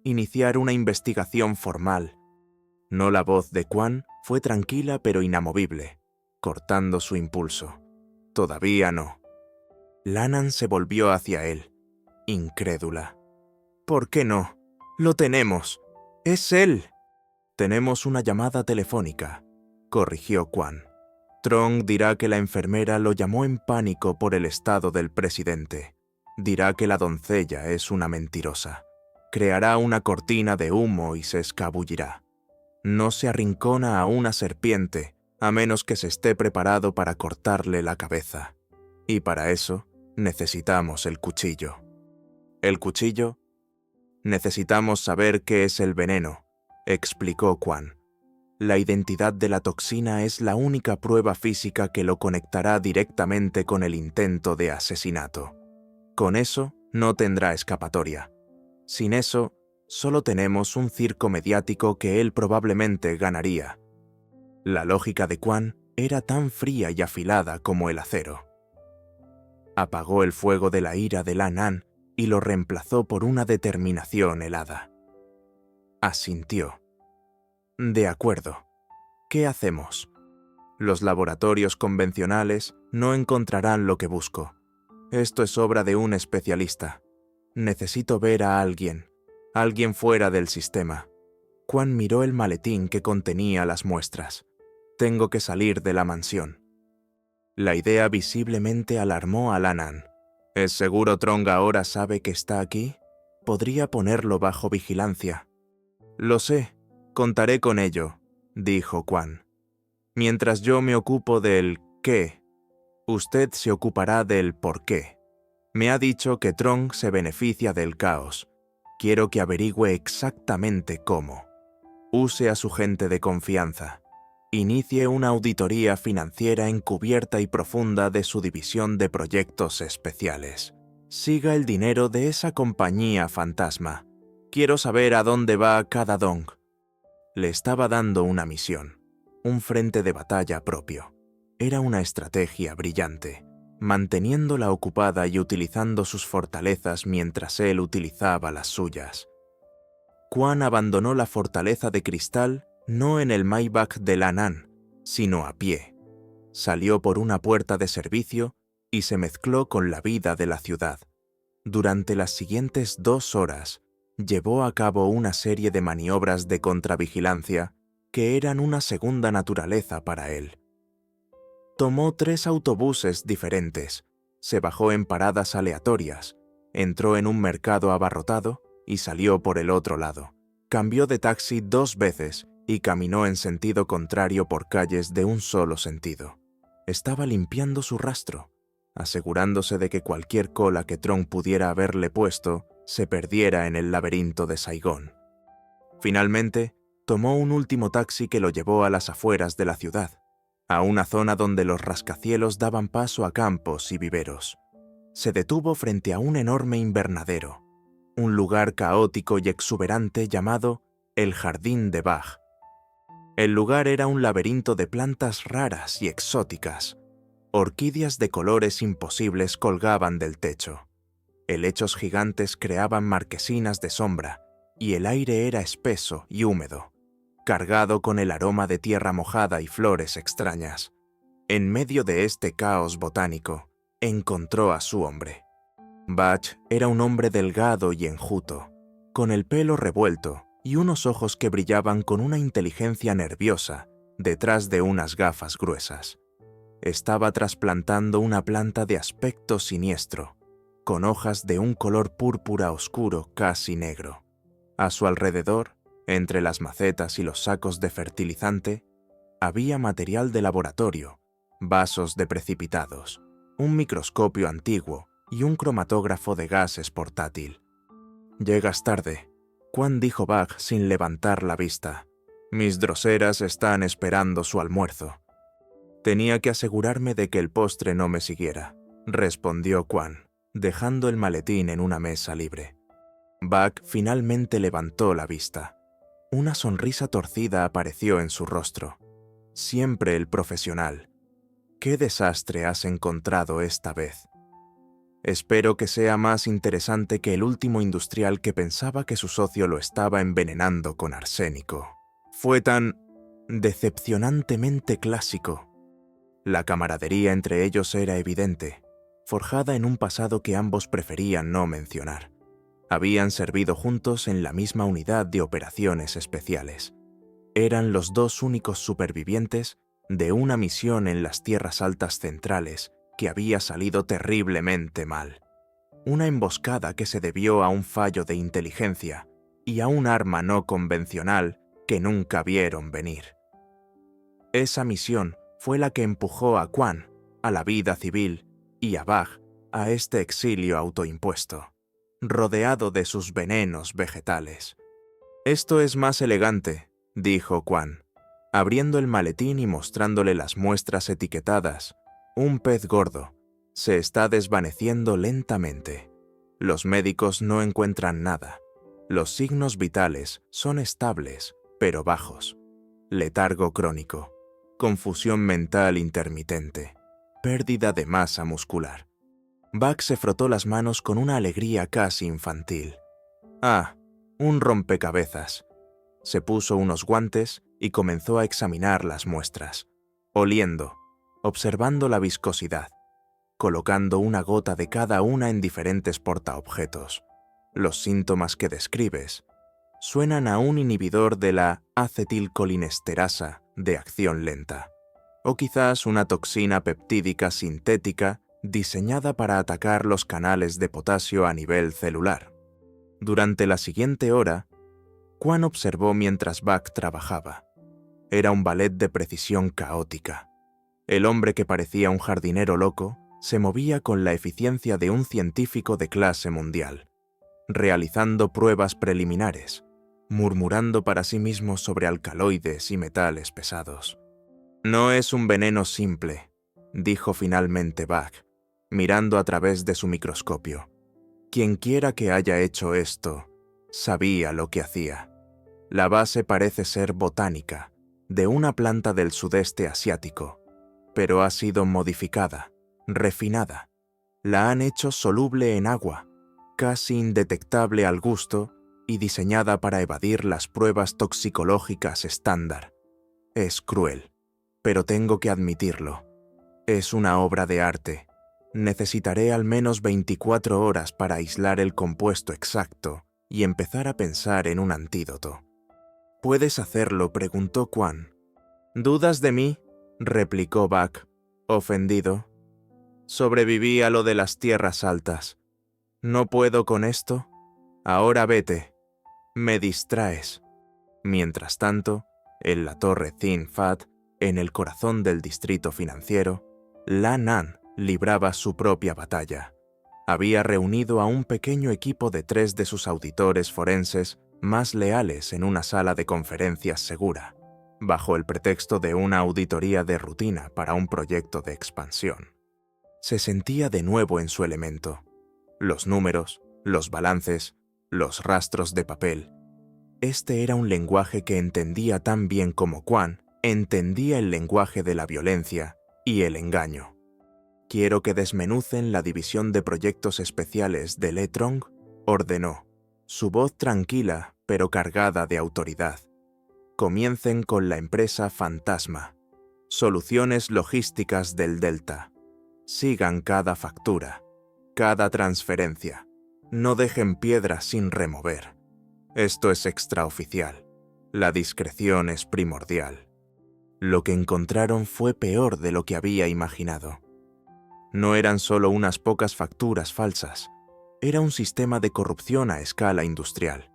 iniciar una investigación formal». No, la voz de Quan fue tranquila pero inamovible, cortando su impulso. «Todavía no». Lannan se volvió hacia él, incrédula. «¿Por qué no? Lo tenemos. Es él». «Tenemos una llamada telefónica», corrigió Quan. «Trong dirá que la enfermera lo llamó en pánico por el estado del presidente. Dirá que la doncella es una mentirosa, Creará una cortina de humo y se escabullirá. No se arrincona a una serpiente a menos que se esté preparado para cortarle la cabeza. Y para eso necesitamos el cuchillo. ¿El cuchillo? Necesitamos saber qué es el veneno, explicó Quan. La identidad de la toxina es la única prueba física que lo conectará directamente con el intento de asesinato. Con eso no tendrá escapatoria. Sin eso, solo tenemos un circo mediático que él probablemente ganaría. La lógica de Quan era tan fría y afilada como el acero. Apagó el fuego de la ira de Lan An y lo reemplazó por una determinación helada. Asintió. De acuerdo. ¿Qué hacemos? Los laboratorios convencionales no encontrarán lo que busco. Esto es obra de un especialista. Necesito ver a alguien fuera del sistema. Quan miró el maletín que contenía las muestras. Tengo que salir de la mansión. La idea visiblemente alarmó a Lan An. ¿Es seguro Trong ahora sabe que está aquí? Podría ponerlo bajo vigilancia. Lo sé, contaré con ello, dijo Quan. Mientras yo me ocupo del qué, usted se ocupará del por qué. Me ha dicho que Trong se beneficia del caos. Quiero que averigüe exactamente cómo. Use a su gente de confianza. Inicie una auditoría financiera encubierta y profunda de su división de proyectos especiales. Siga el dinero de esa compañía fantasma. Quiero saber a dónde va cada dong. Le estaba dando una misión, un frente de batalla propio. Era una estrategia brillante, manteniéndola ocupada y utilizando sus fortalezas mientras él utilizaba las suyas. Quan abandonó la fortaleza de cristal no en el Maybach de Lan An, sino a pie. Salió por una puerta de servicio y se mezcló con la vida de la ciudad. Durante las siguientes 2 horas, llevó a cabo una serie de maniobras de contravigilancia que eran una segunda naturaleza para él. Tomó 3 autobuses diferentes, se bajó en paradas aleatorias, entró en un mercado abarrotado y salió por el otro lado. Cambió de taxi 2 veces y caminó en sentido contrario por calles de un solo sentido. Estaba limpiando su rastro, asegurándose de que cualquier cola que Trong pudiera haberle puesto se perdiera en el laberinto de Saigón. Finalmente, tomó un último taxi que lo llevó a las afueras de la ciudad, a una zona donde los rascacielos daban paso a campos y viveros. Se detuvo frente a un enorme invernadero, un lugar caótico y exuberante llamado el Jardín de Bach. El lugar era un laberinto de plantas raras y exóticas. Orquídeas de colores imposibles colgaban del techo. Helechos gigantes creaban marquesinas de sombra, y el aire era espeso y húmedo, cargado con el aroma de tierra mojada y flores extrañas. En medio de este caos botánico, encontró a su hombre. Bach era un hombre delgado y enjuto, con el pelo revuelto y unos ojos que brillaban con una inteligencia nerviosa detrás de unas gafas gruesas. Estaba trasplantando una planta de aspecto siniestro, con hojas de un color púrpura oscuro casi negro. A su alrededor, entre las macetas y los sacos de fertilizante, había material de laboratorio, vasos de precipitados, un microscopio antiguo y un cromatógrafo de gases portátil. «Llegas tarde», Quan dijo Bach sin levantar la vista. «Mis droseras están esperando su almuerzo». «Tenía que asegurarme de que el postre no me siguiera», respondió Quan, dejando el maletín en una mesa libre. Bach finalmente levantó la vista. Una sonrisa torcida apareció en su rostro. Siempre el profesional. ¿Qué desastre has encontrado esta vez? Espero que sea más interesante que el último industrial que pensaba que su socio lo estaba envenenando con arsénico. Fue tan decepcionantemente clásico. La camaradería entre ellos era evidente, forjada en un pasado que ambos preferían no mencionar. Habían servido juntos en la misma unidad de operaciones especiales. Eran los 2 únicos supervivientes de una misión en las tierras altas centrales que había salido terriblemente mal. una emboscada que se debió a un fallo de inteligencia y a un arma no convencional que nunca vieron venir. Esa misión fue la que empujó a Quan a la vida civil y a Bach a este exilio autoimpuesto, rodeado de sus venenos vegetales. «Esto es más elegante», dijo Quan, abriendo el maletín y mostrándole las muestras etiquetadas. «Un pez gordo. Se está desvaneciendo lentamente. Los médicos no encuentran nada. Los signos vitales son estables, pero bajos. Letargo crónico, confusión mental intermitente, pérdida de masa muscular». Bach se frotó las manos con una alegría casi infantil. «Ah, un rompecabezas». Se puso unos guantes y comenzó a examinar las muestras, oliendo, observando la viscosidad, colocando una gota de cada una en diferentes portaobjetos. Los síntomas que describes suenan a un inhibidor de la acetilcolinesterasa de acción lenta, o quizás una toxina peptídica sintética diseñada para atacar los canales de potasio a nivel celular. Durante la siguiente hora, Quan observó mientras Bach trabajaba. Era un ballet de precisión caótica. El hombre que parecía un jardinero loco se movía con la eficiencia de un científico de clase mundial, realizando pruebas preliminares, murmurando para sí mismo sobre alcaloides y metales pesados. «No es un veneno simple», dijo finalmente Bach, mirando a través de su microscopio. «Quienquiera que haya hecho esto, sabía lo que hacía. La base parece ser botánica, de una planta del sudeste asiático, pero ha sido modificada, refinada. La han hecho soluble en agua, casi indetectable al gusto y diseñada para evadir las pruebas toxicológicas estándar. Es cruel, pero tengo que admitirlo. Es una obra de arte. Necesitaré al menos 24 horas para aislar el compuesto exacto y empezar a pensar en un antídoto». «¿Puedes hacerlo?», preguntó Quan. «¿Dudas de mí?», replicó Bach, ofendido. «Sobreviví a lo de las tierras altas. ¿No puedo con esto? Ahora vete. Me distraes». Mientras tanto, en la torre Thin Fat, en el corazón del distrito financiero, Lan An libraba su propia batalla. Había reunido a un pequeño equipo de 3 de sus auditores forenses más leales en una sala de conferencias segura, bajo el pretexto de una auditoría de rutina para un proyecto de expansión. Se sentía de nuevo en su elemento. Los números, los balances, los rastros de papel. Este era un lenguaje que entendía tan bien como Quan entendía el lenguaje de la violencia y el engaño. «Quiero que desmenucen la división de proyectos especiales de Letrong», ordenó, su voz tranquila pero cargada de autoridad. «Comiencen con la empresa Fantasma. Soluciones logísticas del Delta. Sigan cada factura, cada transferencia. No dejen piedras sin remover. Esto es extraoficial. La discreción es primordial». Lo que encontraron fue peor de lo que había imaginado. No eran solo unas pocas facturas falsas. Era un sistema de corrupción a escala industrial.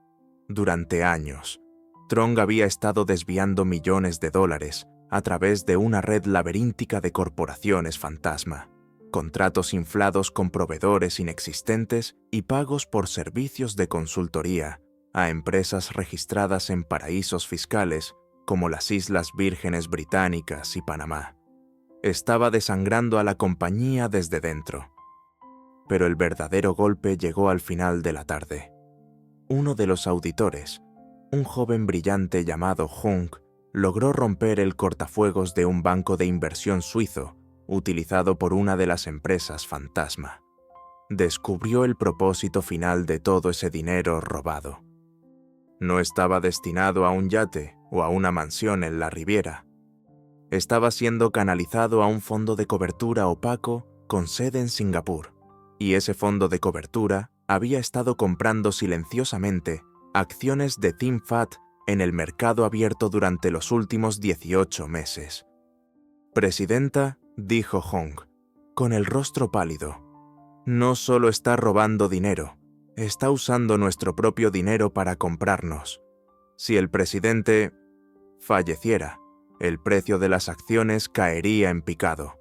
Durante años, Trong había estado desviando millones de dólares a través de una red laberíntica de corporaciones fantasma, contratos inflados con proveedores inexistentes y pagos por servicios de consultoría a empresas registradas en paraísos fiscales como las Islas Vírgenes Británicas y Panamá. Estaba desangrando a la compañía desde dentro. Pero el verdadero golpe llegó al final de la tarde. Uno de los auditores, un joven brillante llamado Hung, logró romper el cortafuegos de un banco de inversión suizo utilizado por una de las empresas fantasma. Descubrió el propósito final de todo ese dinero robado. No estaba destinado a un yate o a una mansión en la Riviera. Estaba siendo canalizado a un fondo de cobertura opaco con sede en Singapur, y ese fondo de cobertura había estado comprando silenciosamente acciones de Thin Fat en el mercado abierto durante los últimos 18 meses. «Presidenta», dijo Hong, con el rostro pálido, No solo está robando dinero, está usando nuestro propio dinero para comprarnos. Si el presidente falleciera, el precio de las acciones caería en picado.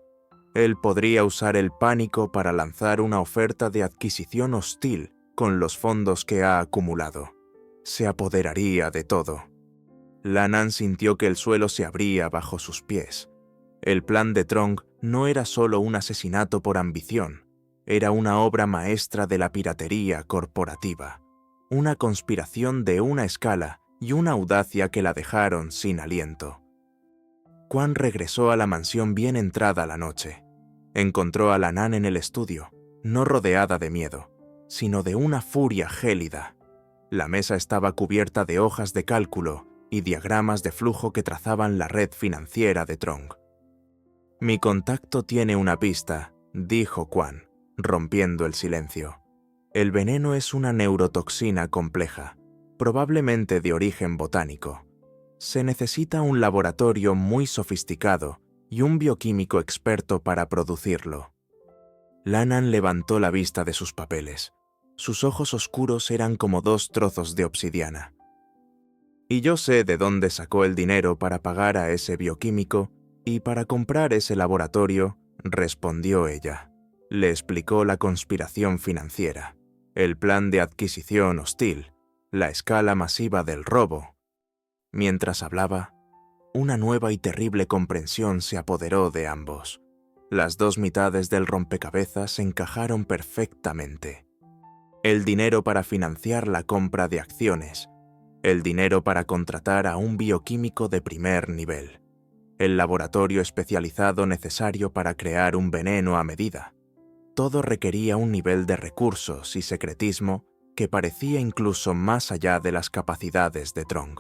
Él podría usar el pánico para lanzar una oferta de adquisición hostil con los fondos que ha acumulado. Se apoderaría de todo. Lannan sintió que el suelo se abría bajo sus pies. El plan de Trong no era solo un asesinato por ambición, era una obra maestra de la piratería corporativa, una conspiración de una escala y una audacia que la dejaron sin aliento. Quan regresó a la mansión bien entrada la noche. Encontró a Lannan en el estudio, no rodeada de miedo, sino de una furia gélida. La mesa estaba cubierta de hojas de cálculo y diagramas de flujo que trazaban la red financiera de Trong. «Mi contacto tiene una pista», dijo Quan, rompiendo el silencio. «El veneno es una neurotoxina compleja, probablemente de origen botánico. Se necesita un laboratorio muy sofisticado y un bioquímico experto para producirlo». Lannan levantó la vista de sus papeles. Sus ojos oscuros eran como dos trozos de obsidiana. «Y yo sé de dónde sacó el dinero para pagar a ese bioquímico y para comprar ese laboratorio», respondió ella. Le explicó la conspiración financiera, el plan de adquisición hostil, la escala masiva del robo. Mientras hablaba, una nueva y terrible comprensión se apoderó de ambos. Las dos mitades del rompecabezas se encajaron perfectamente. El dinero para financiar la compra de acciones, el dinero para contratar a un bioquímico de primer nivel, el laboratorio especializado necesario para crear un veneno a medida. Todo requería un nivel de recursos y secretismo que parecía incluso más allá de las capacidades de Trong.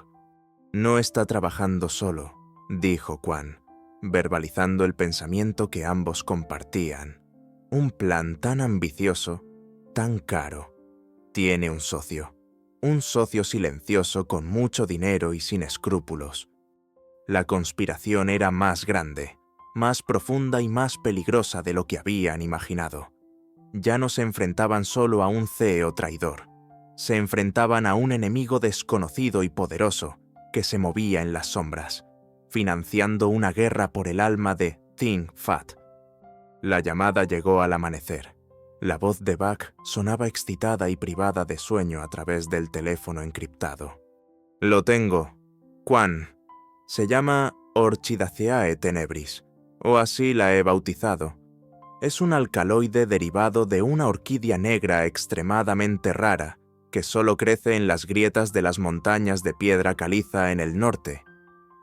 «No está trabajando solo», dijo Quan, verbalizando el pensamiento que ambos compartían. «Un plan tan ambicioso, tan caro. Tiene un socio silencioso con mucho dinero y sin escrúpulos». La conspiración era más grande, más profunda y más peligrosa de lo que habían imaginado. Ya no se enfrentaban solo a un CEO traidor, se enfrentaban a un enemigo desconocido y poderoso que se movía en las sombras, financiando una guerra por el alma de Ting Fat. La llamada llegó al amanecer. La voz de Buck sonaba excitada y privada de sueño a través del teléfono encriptado. «Lo tengo, Quan. Se llama Orchidaceae tenebris, o así la he bautizado. Es un alcaloide derivado de una orquídea negra extremadamente rara que solo crece en las grietas de las montañas de piedra caliza en el norte.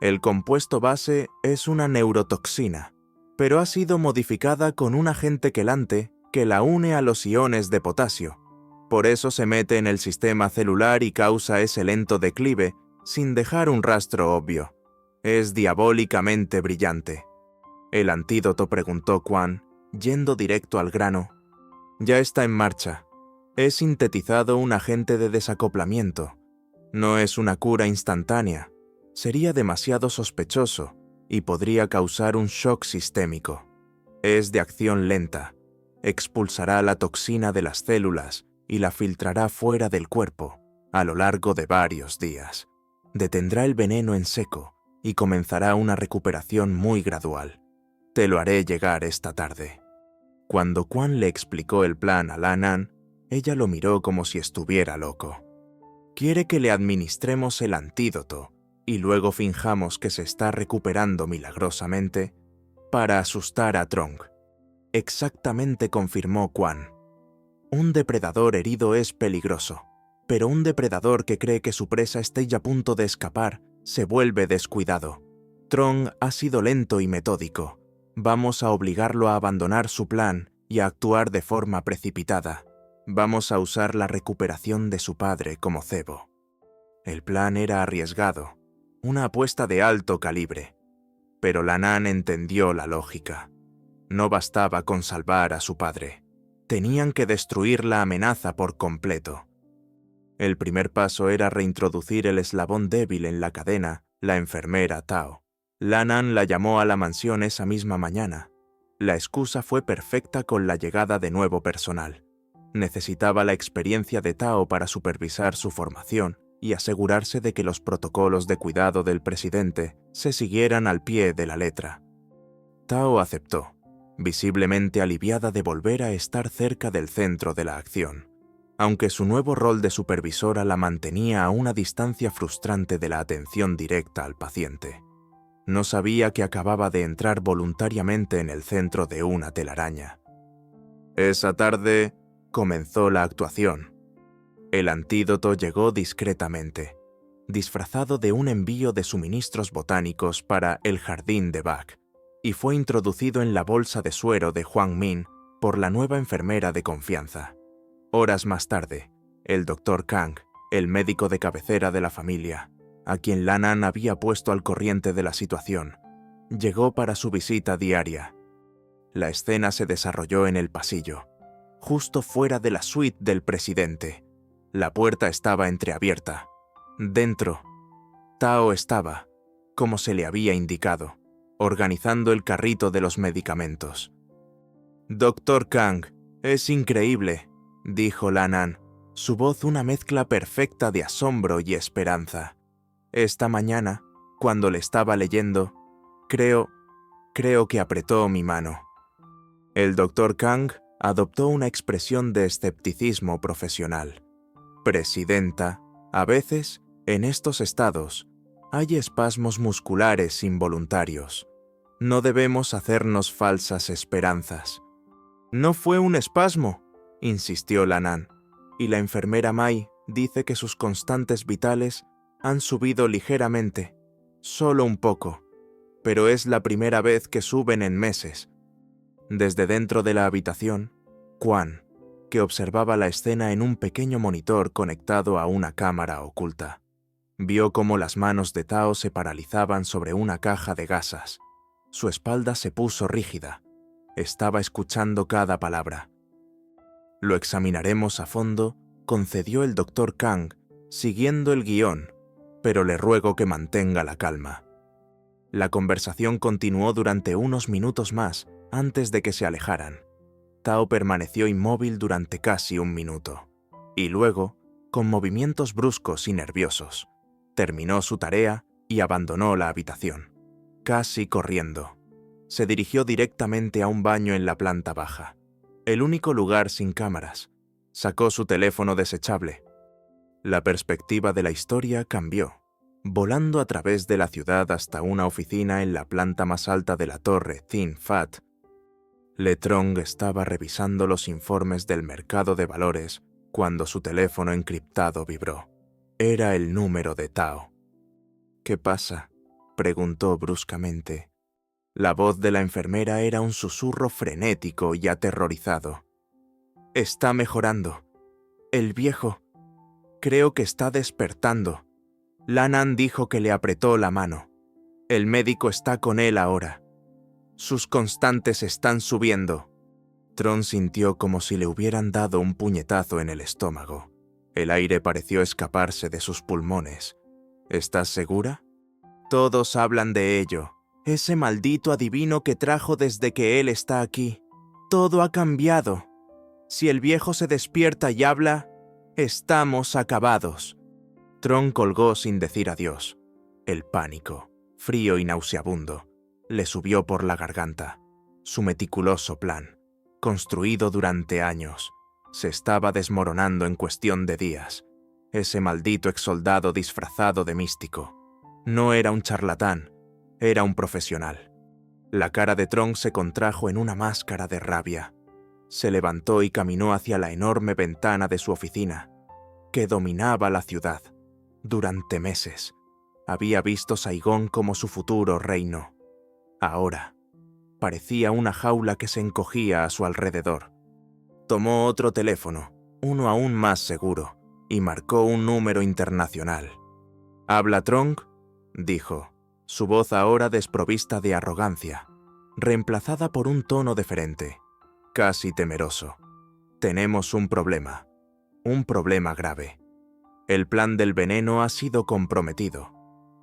El compuesto base es una neurotoxina, pero ha sido modificada con un agente quelante que la une a los iones de potasio. Por eso se mete en el sistema celular y causa ese lento declive sin dejar un rastro obvio. Es diabólicamente brillante». «¿El antídoto?», preguntó Quan, yendo directo al grano. «Ya está en marcha. He sintetizado un agente de desacoplamiento. No es una cura instantánea. Sería demasiado sospechoso y podría causar un shock sistémico. Es de acción lenta. Expulsará la toxina de las células y la filtrará fuera del cuerpo a lo largo de varios días. Detendrá el veneno en seco y comenzará una recuperación muy gradual. Te lo haré llegar esta tarde». Cuando Quan le explicó el plan a Lannan, ella lo miró como si estuviera loco. «Quiere que le administremos el antídoto y luego finjamos que se está recuperando milagrosamente para asustar a Trong». «Exactamente», confirmó Quan. «Un depredador herido es peligroso, pero un depredador que cree que su presa esté ya a punto de escapar se vuelve descuidado. Trong ha sido lento y metódico. Vamos a obligarlo a abandonar su plan y a actuar de forma precipitada. Vamos a usar la recuperación de su padre como cebo». El plan era arriesgado, una apuesta de alto calibre, pero Lannan entendió la lógica. No bastaba con salvar a su padre. Tenían que destruir la amenaza por completo. El primer paso era reintroducir el eslabón débil en la cadena, la enfermera Tao. Lannan la llamó a la mansión esa misma mañana. La excusa fue perfecta con la llegada de nuevo personal. Necesitaba la experiencia de Tao para supervisar su formación y asegurarse de que los protocolos de cuidado del presidente se siguieran al pie de la letra. Tao aceptó, visiblemente aliviada de volver a estar cerca del centro de la acción, aunque su nuevo rol de supervisora la mantenía a una distancia frustrante de la atención directa al paciente. No sabía que acababa de entrar voluntariamente en el centro de una telaraña. Esa tarde comenzó la actuación. El antídoto llegó discretamente, disfrazado de un envío de suministros botánicos para el jardín de Bach, y fue introducido en la bolsa de suero de Huang Min por la nueva enfermera de confianza. Horas más tarde, el Dr. Kang, el médico de cabecera de la familia, a quien Lan había puesto al corriente de la situación, llegó para su visita diaria. La escena se desarrolló en el pasillo, justo fuera de la suite del presidente. La puerta estaba entreabierta. Dentro, Tao estaba, como se le había indicado, organizando el carrito de los medicamentos. «Dr. Kang, es increíble», dijo Lan, su voz una mezcla perfecta de asombro y esperanza. «Esta mañana, cuando le estaba leyendo, creo que apretó mi mano». El Dr. Kang adoptó una expresión de escepticismo profesional. «Presidenta, a veces, en estos estados, hay espasmos musculares involuntarios. No debemos hacernos falsas esperanzas». «No fue un espasmo», insistió Lan, y la enfermera Mai dice que sus constantes vitales han subido ligeramente, solo un poco, pero es la primera vez que suben en meses. Desde dentro de la habitación, Quan, que observaba la escena en un pequeño monitor conectado a una cámara oculta, vio cómo las manos de Tao se paralizaban sobre una caja de gasas. Su espalda se puso rígida. Estaba escuchando cada palabra. «Lo examinaremos a fondo», concedió el Dr. Kang, siguiendo el guión, «pero le ruego que mantenga la calma». La conversación continuó durante unos minutos más antes de que se alejaran. Tao permaneció inmóvil durante casi un minuto, y luego, con movimientos bruscos y nerviosos, terminó su tarea y abandonó la habitación, casi corriendo. Se dirigió directamente a un baño en la planta baja, el único lugar sin cámaras. Sacó su teléfono desechable. La perspectiva de la historia cambió, volando a través de la ciudad hasta una oficina en la planta más alta de la torre Thin Fat. Le Trong estaba revisando los informes del mercado de valores cuando su teléfono encriptado vibró. Era el número de Tao. «¿Qué pasa?», preguntó bruscamente. La voz de la enfermera era un susurro frenético y aterrorizado. «Está mejorando. El viejo. Creo que está despertando. Lan dijo que le apretó la mano. El médico está con él ahora. Sus constantes están subiendo». Tron sintió como si le hubieran dado un puñetazo en el estómago. El aire pareció escaparse de sus pulmones. «¿Estás segura?» «Todos hablan de ello. Ese maldito adivino que trajo desde que él está aquí. Todo ha cambiado. Si el viejo se despierta y habla, estamos acabados». Tron colgó sin decir adiós. El pánico, frío y nauseabundo, le subió por la garganta. Su meticuloso plan, construido durante años, se estaba desmoronando en cuestión de días. Ese maldito exsoldado disfrazado de místico. No era un charlatán, era un profesional. La cara de Tron se contrajo en una máscara de rabia. Se levantó y caminó hacia la enorme ventana de su oficina, que dominaba la ciudad. Durante meses, había visto Saigón como su futuro reino. Ahora, parecía una jaula que se encogía a su alrededor. Tomó otro teléfono, uno aún más seguro, y marcó un número internacional. «¿Habla Tron?», dijo, su voz ahora desprovista de arrogancia, reemplazada por un tono deferente, casi temeroso. «Tenemos un problema grave. El plan del veneno ha sido comprometido.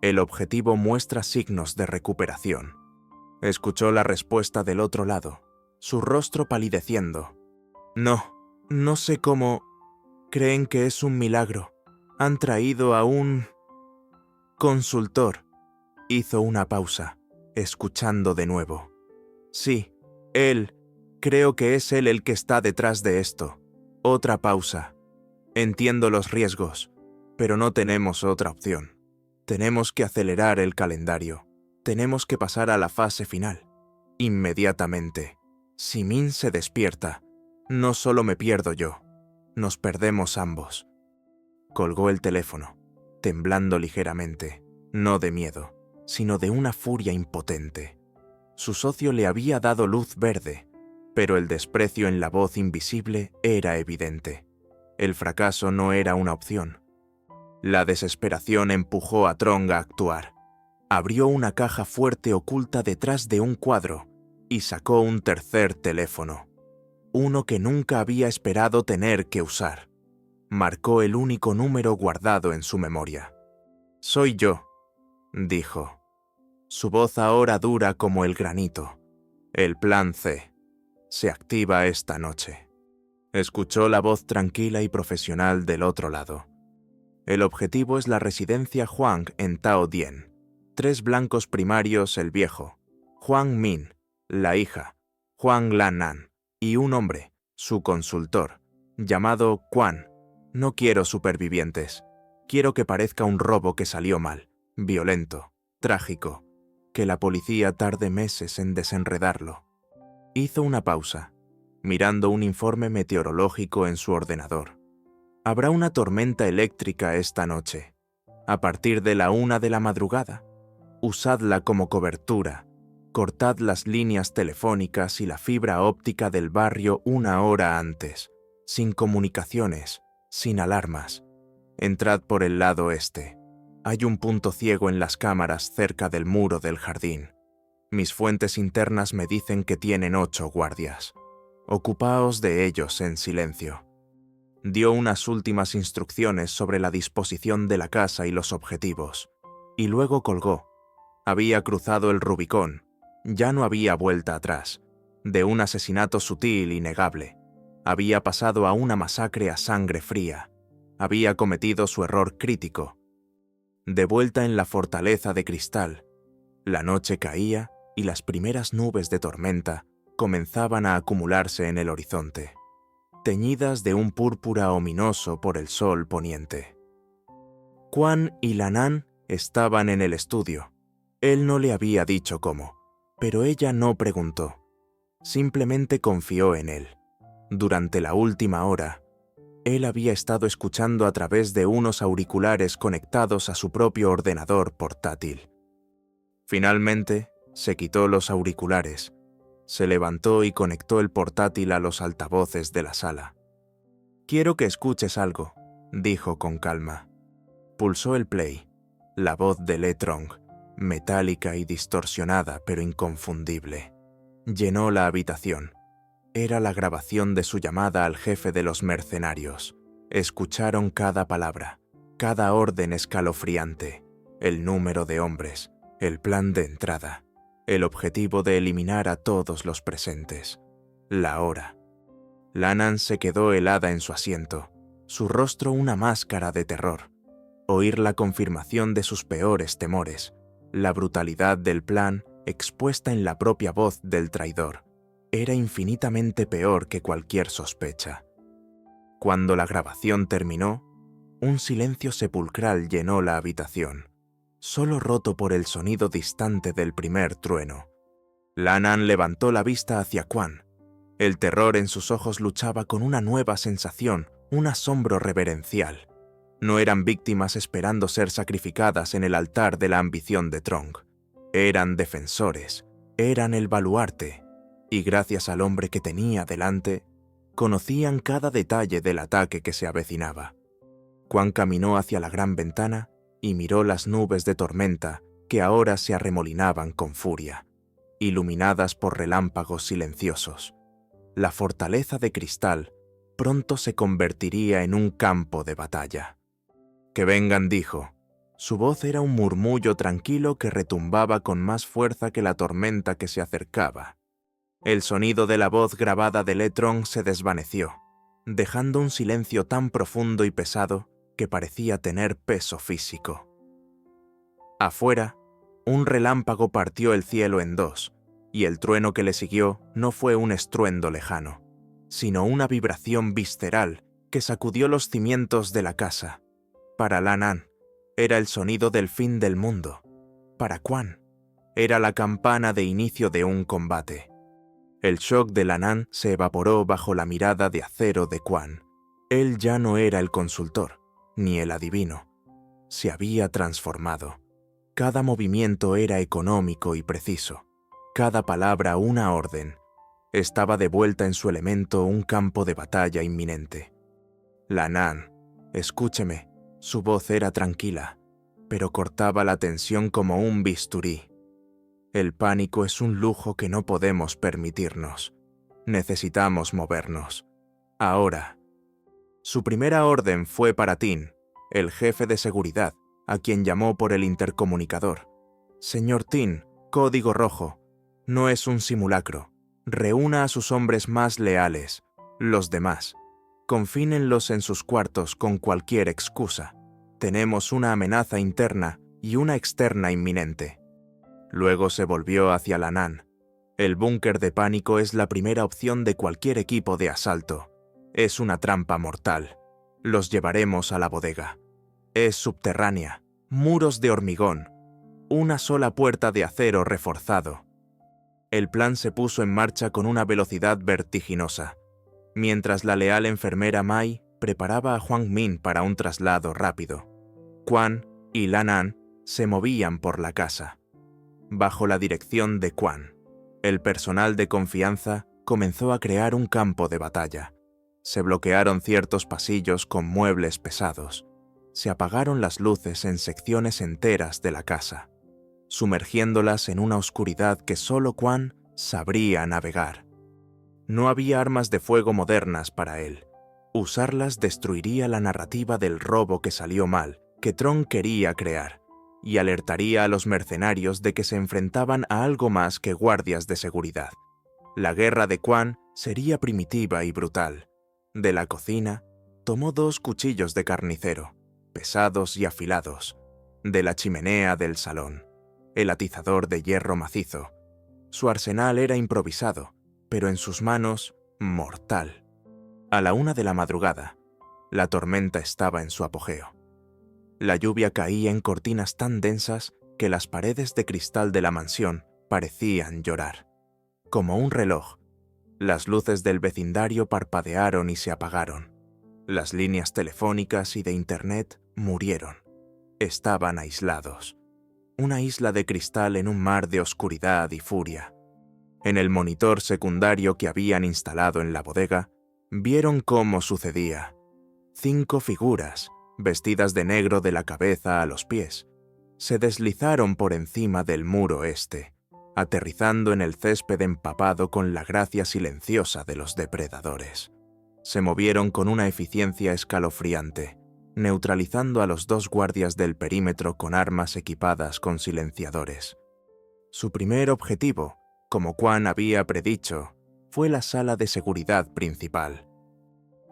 El objetivo muestra signos de recuperación. Escuchó la respuesta del otro lado, su rostro palideciendo. No sé cómo. Creen que es un milagro. Han traído a un consultor. Hizo una pausa, escuchando de nuevo. Sí, él. Creo que es él el que está detrás de esto. Otra pausa. Entiendo los riesgos, pero no tenemos otra opción. Tenemos que acelerar el calendario. Tenemos que pasar a la fase final. Inmediatamente. Si Min se despierta, no solo me pierdo yo, nos perdemos ambos. Colgó el teléfono, temblando ligeramente, no de miedo, sino de una furia impotente. Su socio le había dado luz verde, pero el desprecio en la voz invisible era evidente. El fracaso no era una opción. La desesperación empujó a Trong a actuar. Abrió una caja fuerte oculta detrás de un cuadro y sacó un tercer teléfono, uno que nunca había esperado tener que usar. Marcó el único número guardado en su memoria. «Soy yo», dijo. Su voz ahora dura como el granito. «El plan C. Se activa esta noche». Escuchó la voz tranquila y profesional del otro lado. «El objetivo es la residencia Huang en Taodien. 3 blancos primarios el viejo, Huang Min, la hija, Huang Lannan, y un hombre, su consultor, llamado Quan. No quiero supervivientes. Quiero que parezca un robo que salió mal, violento, trágico, que la policía tarde meses en desenredarlo». Hizo una pausa, mirando un informe meteorológico en su ordenador. «Habrá una tormenta eléctrica esta noche, a partir de la 1 de la madrugada. Usadla como cobertura. Cortad las líneas telefónicas y la fibra óptica del barrio 1 hora antes, sin comunicaciones, sin alarmas. Entrad por el lado este. Hay un punto ciego en las cámaras cerca del muro del jardín. Mis fuentes internas me dicen que tienen 8 guardias. Ocupaos de ellos en silencio». Dio unas últimas instrucciones sobre la disposición de la casa y los objetivos, y luego colgó. Había cruzado el Rubicón. Ya no había vuelta atrás. De un asesinato sutil y negable. Había pasado a una masacre a sangre fría. Había cometido su error crítico. De vuelta en la fortaleza de cristal, la noche caía y las primeras nubes de tormenta comenzaban a acumularse en el horizonte, teñidas de un púrpura ominoso por el sol poniente. Quan y Lannan estaban en el estudio. Él no le había dicho cómo, pero ella no preguntó. Simplemente confió en él. Durante la última hora, él había estado escuchando a través de unos auriculares conectados a su propio ordenador portátil. Finalmente, se quitó los auriculares, se levantó y conectó el portátil a los altavoces de la sala. «Quiero que escuches algo», dijo con calma. Pulsó el play. La voz de Le Trong, metálica y distorsionada pero inconfundible, llenó la habitación. Era la grabación de su llamada al jefe de los mercenarios. Escucharon cada palabra, cada orden escalofriante, el número de hombres, el plan de entrada, el objetivo de eliminar a todos los presentes, la hora. Lannan se quedó helada en su asiento, su rostro una máscara de terror. Oír la confirmación de sus peores temores, la brutalidad del plan expuesta en la propia voz del traidor, era infinitamente peor que cualquier sospecha. Cuando la grabación terminó, un silencio sepulcral llenó la habitación, solo roto por el sonido distante del primer trueno. Lannan levantó la vista hacia Quan. El terror en sus ojos luchaba con una nueva sensación, un asombro reverencial. No eran víctimas esperando ser sacrificadas en el altar de la ambición de Trong. Eran defensores, eran el baluarte, y gracias al hombre que tenía delante, conocían cada detalle del ataque que se avecinaba. Quan caminó hacia la gran ventana y miró las nubes de tormenta que ahora se arremolinaban con furia, iluminadas por relámpagos silenciosos. La fortaleza de cristal pronto se convertiría en un campo de batalla. «Que vengan», dijo. Su voz era un murmullo tranquilo que retumbaba con más fuerza que la tormenta que se acercaba. El sonido de la voz grabada de Letron se desvaneció, dejando un silencio tan profundo y pesado que parecía tener peso físico. Afuera, un relámpago partió el cielo en dos, y el trueno que le siguió no fue un estruendo lejano, sino una vibración visceral que sacudió los cimientos de la casa. Para Lanán, era el sonido del fin del mundo. Para Quan, era la campana de inicio de un combate. El shock de Lanán se evaporó bajo la mirada de acero de Quan. Él ya no era el consultor, ni el adivino. Se había transformado. Cada movimiento era económico y preciso. Cada palabra una orden. Estaba de vuelta en su elemento, un campo de batalla inminente. Lanán, escúcheme. Su voz era tranquila, pero cortaba la tensión como un bisturí. El pánico es un lujo que no podemos permitirnos. Necesitamos movernos. Ahora. Su primera orden fue para Tin, el jefe de seguridad, a quien llamó por el intercomunicador. Señor Tin, código rojo. No es un simulacro. Reúna a sus hombres más leales, los demás. Confínenlos en sus cuartos con cualquier excusa. Tenemos una amenaza interna y una externa inminente. Luego se volvió hacia Lanán. El búnker de pánico es la primera opción de cualquier equipo de asalto. Es una trampa mortal. Los llevaremos a la bodega. Es subterránea, muros de hormigón, una sola puerta de acero reforzado. El plan se puso en marcha con una velocidad vertiginosa, mientras la leal enfermera Mai preparaba a Huang Min para un traslado rápido. Quan y Lanán se movían por la casa. Bajo la dirección de Quan, el personal de confianza comenzó a crear un campo de batalla. Se bloquearon ciertos pasillos con muebles pesados. Se apagaron las luces en secciones enteras de la casa, sumergiéndolas en una oscuridad que solo Quan sabría navegar. No había armas de fuego modernas para él. Usarlas destruiría la narrativa del robo que salió mal, que Tron quería crear, y alertaría a los mercenarios de que se enfrentaban a algo más que guardias de seguridad. La guerra de Quan sería primitiva y brutal. De la cocina, tomó 2 cuchillos de carnicero, pesados y afilados. De la chimenea del salón, el atizador de hierro macizo. Su arsenal era improvisado, pero en sus manos, mortal. A la 1 de la madrugada, la tormenta estaba en su apogeo. La lluvia caía en cortinas tan densas que las paredes de cristal de la mansión parecían llorar. Como un reloj, las luces del vecindario parpadearon y se apagaron. Las líneas telefónicas y de internet murieron. Estaban aislados. Una isla de cristal en un mar de oscuridad y furia. En el monitor secundario que habían instalado en la bodega, vieron cómo sucedía. 5 figuras, vestidas de negro de la cabeza a los pies, se deslizaron por encima del muro este, aterrizando en el césped empapado con la gracia silenciosa de los depredadores. Se movieron con una eficiencia escalofriante, neutralizando a los 2 guardias del perímetro con armas equipadas con silenciadores. Su primer objetivo, como Quan había predicho, fue la sala de seguridad principal.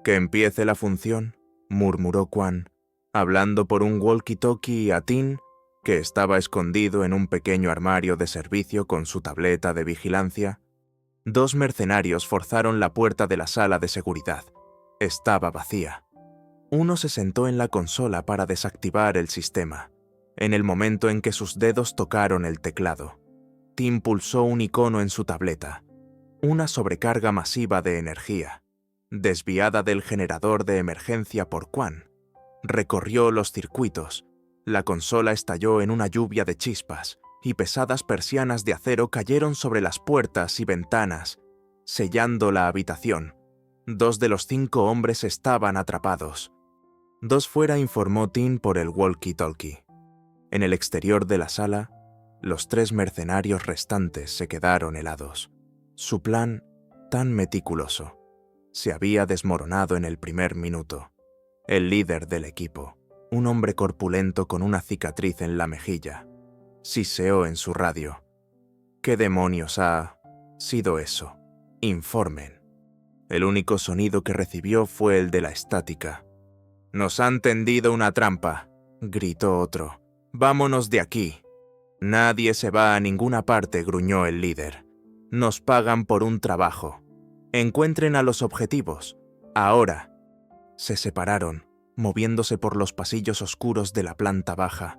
«Que empiece la función», murmuró Quan, hablando por un walkie-talkie a Tin, que estaba escondido en un pequeño armario de servicio con su tableta de vigilancia. 2 mercenarios forzaron la puerta de la sala de seguridad. Estaba vacía. Uno se sentó en la consola para desactivar el sistema. En el momento en que sus dedos tocaron el teclado, Tin pulsó un icono en su tableta. Una sobrecarga masiva de energía, desviada del generador de emergencia por Quan, recorrió los circuitos. La consola estalló en una lluvia de chispas y pesadas persianas de acero cayeron sobre las puertas y ventanas, sellando la habitación. 2 de los 5 hombres estaban atrapados. 2 fuera, informó Tin por el walkie-talkie. En el exterior de la sala, los 3 mercenarios restantes se quedaron helados. Su plan, tan meticuloso, se había desmoronado en el primer minuto. El líder del equipo, Un hombre corpulento con una cicatriz en la mejilla siseó en su radio. ¿Qué demonios ha sido eso? Informen. El único sonido que recibió fue el de la estática. «Nos han tendido una trampa», gritó otro. «Vámonos de aquí». «Nadie se va a ninguna parte», gruñó el líder. «Nos pagan por un trabajo. Encuentren a los objetivos. Ahora». Se separaron, moviéndose por los pasillos oscuros de la planta baja.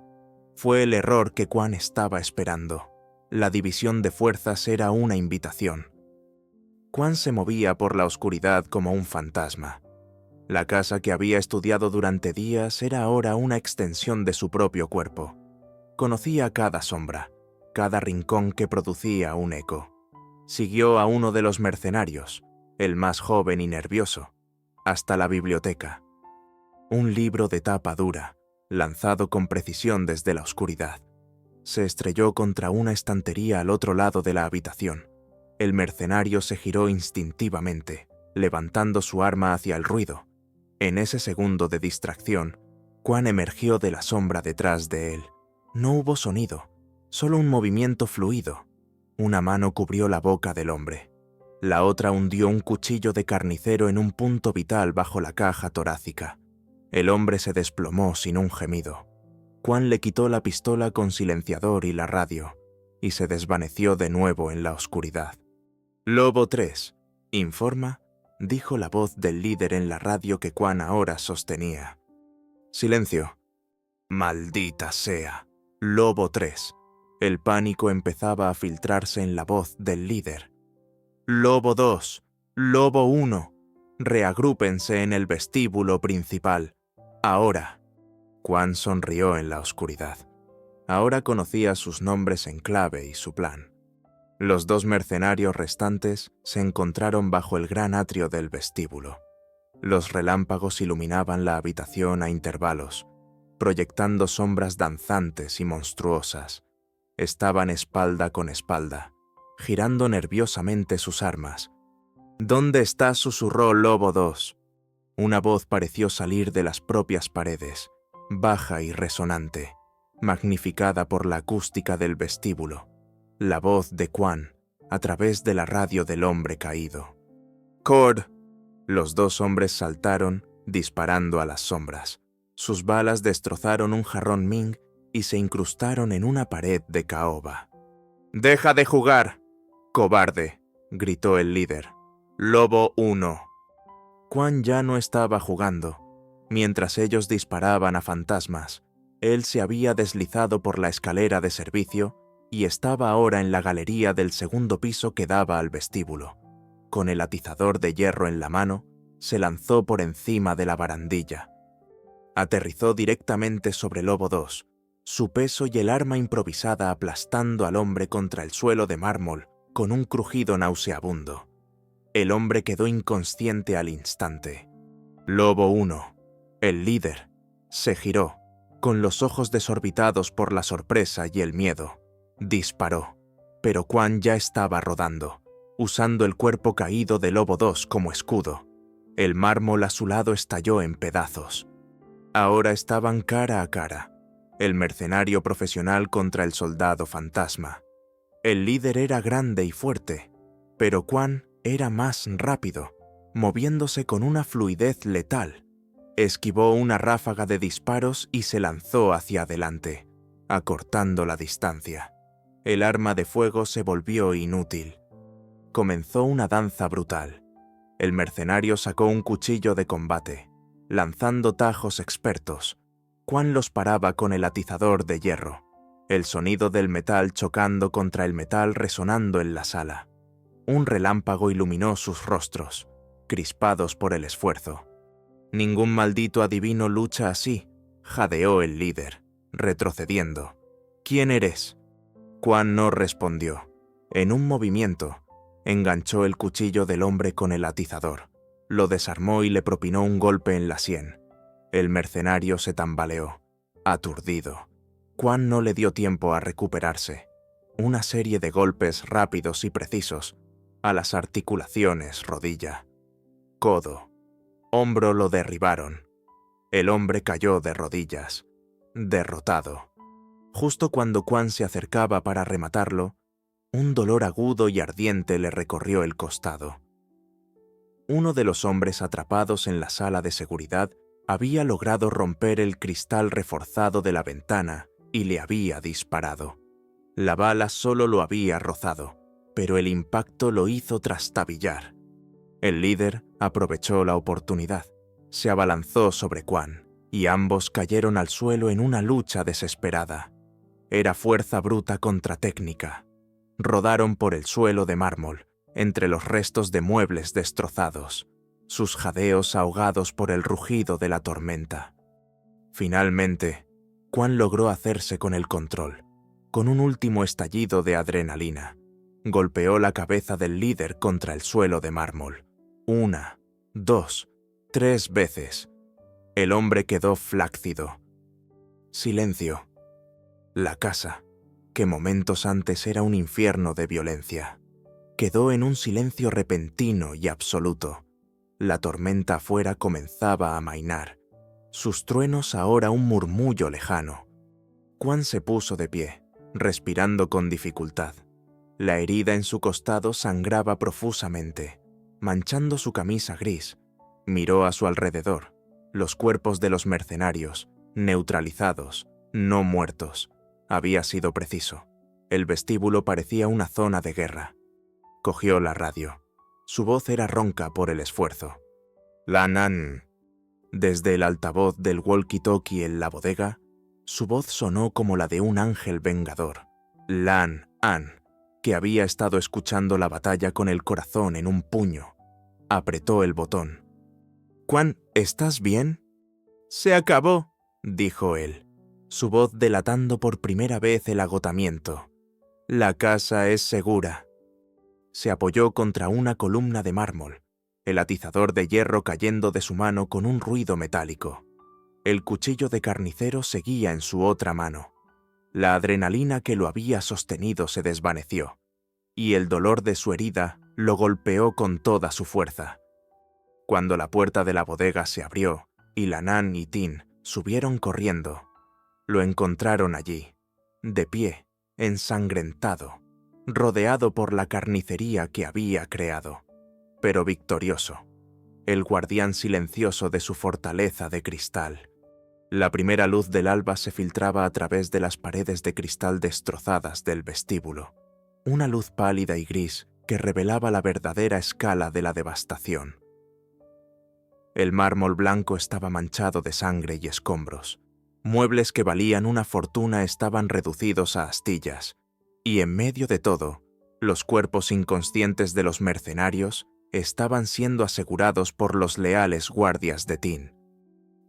Fue el error que Quan estaba esperando. La división de fuerzas era una invitación. Quan se movía por la oscuridad como un fantasma. La casa que había estudiado durante días era ahora una extensión de su propio cuerpo. Conocía cada sombra, cada rincón que producía un eco. Siguió a uno de los mercenarios, el más joven y nervioso, hasta la biblioteca. Un libro de tapa dura, lanzado con precisión desde la oscuridad. Se estrelló contra una estantería al otro lado de la habitación. El mercenario se giró instintivamente, levantando su arma hacia el ruido. En ese segundo de distracción, Quan emergió de la sombra detrás de él. No hubo sonido, solo un movimiento fluido. Una mano cubrió la boca del hombre. La otra hundió un cuchillo de carnicero en un punto vital bajo la caja torácica. El hombre se desplomó sin un gemido. Quan le quitó la pistola con silenciador y la radio, y se desvaneció de nuevo en la oscuridad. «Lobo 3, informa», dijo la voz del líder en la radio que Quan ahora sostenía. «Silencio». «Maldita sea. Lobo 3». El pánico empezaba a filtrarse en la voz del líder. «Lobo 2, Lobo 1, reagrúpense en el vestíbulo principal. Ahora». Quan sonrió en la oscuridad. Ahora conocía sus nombres en clave y su plan. Los dos mercenarios restantes se encontraron bajo el gran atrio del vestíbulo. Los relámpagos iluminaban la habitación a intervalos, proyectando sombras danzantes y monstruosas. Estaban espalda con espalda, girando nerviosamente sus armas. «¿Dónde está?», susurró Lobo 2. Una voz pareció salir de las propias paredes, baja y resonante, magnificada por la acústica del vestíbulo. La voz de Quan, a través de la radio del hombre caído. «Cord». Los dos hombres saltaron, disparando a las sombras. Sus balas destrozaron un jarrón Ming y se incrustaron en una pared de caoba. «¡Deja de jugar, cobarde!», gritó el líder. «Lobo 1». Quan ya no estaba jugando. Mientras ellos disparaban a fantasmas, él se había deslizado por la escalera de servicio y estaba ahora en la galería del segundo piso que daba al vestíbulo. Con el atizador de hierro en la mano, se lanzó por encima de la barandilla. Aterrizó directamente sobre Lobo 2, su peso y el arma improvisada aplastando al hombre contra el suelo de mármol con un crujido nauseabundo. El hombre quedó inconsciente al instante. Lobo 1, el líder, se giró, con los ojos desorbitados por la sorpresa y el miedo. Disparó, pero Quan ya estaba rodando, usando el cuerpo caído de Lobo 2 como escudo. El mármol a su lado estalló en pedazos. Ahora estaban cara a cara, el mercenario profesional contra el soldado fantasma. El líder era grande y fuerte, pero Quan era más rápido, moviéndose con una fluidez letal. Esquivó una ráfaga de disparos y se lanzó hacia adelante, acortando la distancia. El arma de fuego se volvió inútil. Comenzó una danza brutal. El mercenario sacó un cuchillo de combate, lanzando tajos expertos. Quan los paraba con el atizador de hierro, el sonido del metal chocando contra el metal resonando en la sala. Un relámpago iluminó sus rostros, crispados por el esfuerzo. «Ningún maldito adivino lucha así», jadeó el líder, retrocediendo. «¿Quién eres?». Quan no respondió. En un movimiento, enganchó el cuchillo del hombre con el atizador, lo desarmó y le propinó un golpe en la sien. El mercenario se tambaleó, aturdido. Quan no le dio tiempo a recuperarse. Una serie de golpes rápidos y precisos, a las articulaciones, rodilla, codo, hombro lo derribaron. El hombre cayó de rodillas, derrotado. Justo cuando Quan se acercaba para rematarlo, un dolor agudo y ardiente le recorrió el costado. Uno de los hombres atrapados en la sala de seguridad había logrado romper el cristal reforzado de la ventana y le había disparado. La bala solo lo había rozado, pero el impacto lo hizo trastabillar. El líder aprovechó la oportunidad, se abalanzó sobre Quan y ambos cayeron al suelo en una lucha desesperada. Era fuerza bruta contra técnica. Rodaron por el suelo de mármol, entre los restos de muebles destrozados, sus jadeos ahogados por el rugido de la tormenta. Finalmente, Quan logró hacerse con el control. Con un último estallido de adrenalina, golpeó la cabeza del líder contra el suelo de mármol. 1, 2, 3 veces. El hombre quedó flácido. Silencio. La casa, que momentos antes era un infierno de violencia, quedó en un silencio repentino y absoluto. La tormenta afuera comenzaba a amainar, sus truenos ahora un murmullo lejano. Quan se puso de pie, respirando con dificultad. La herida en su costado sangraba profusamente, manchando su camisa gris. Miró a su alrededor, los cuerpos de los mercenarios, neutralizados, no muertos. Había sido preciso. El vestíbulo parecía una zona de guerra. Cogió la radio. Su voz era ronca por el esfuerzo. «Lan An». Desde el altavoz del walkie-talkie en la bodega, su voz sonó como la de un ángel vengador. Lan An, que había estado escuchando la batalla con el corazón en un puño, apretó el botón. «Quan, ¿estás bien?» «Se acabó», dijo él, su voz delatando por primera vez el agotamiento. «La casa es segura». Se apoyó contra una columna de mármol, el atizador de hierro cayendo de su mano con un ruido metálico. El cuchillo de carnicero seguía en su otra mano. La adrenalina que lo había sostenido se desvaneció, y el dolor de su herida lo golpeó con toda su fuerza. Cuando la puerta de la bodega se abrió y Lan An y Tin subieron corriendo, lo encontraron allí, de pie, ensangrentado, rodeado por la carnicería que había creado, pero victorioso, el guardián silencioso de su fortaleza de cristal. La primera luz del alba se filtraba a través de las paredes de cristal destrozadas del vestíbulo, una luz pálida y gris que revelaba la verdadera escala de la devastación. El mármol blanco estaba manchado de sangre y escombros. Muebles que valían una fortuna estaban reducidos a astillas, y en medio de todo, los cuerpos inconscientes de los mercenarios estaban siendo asegurados por los leales guardias de Tin.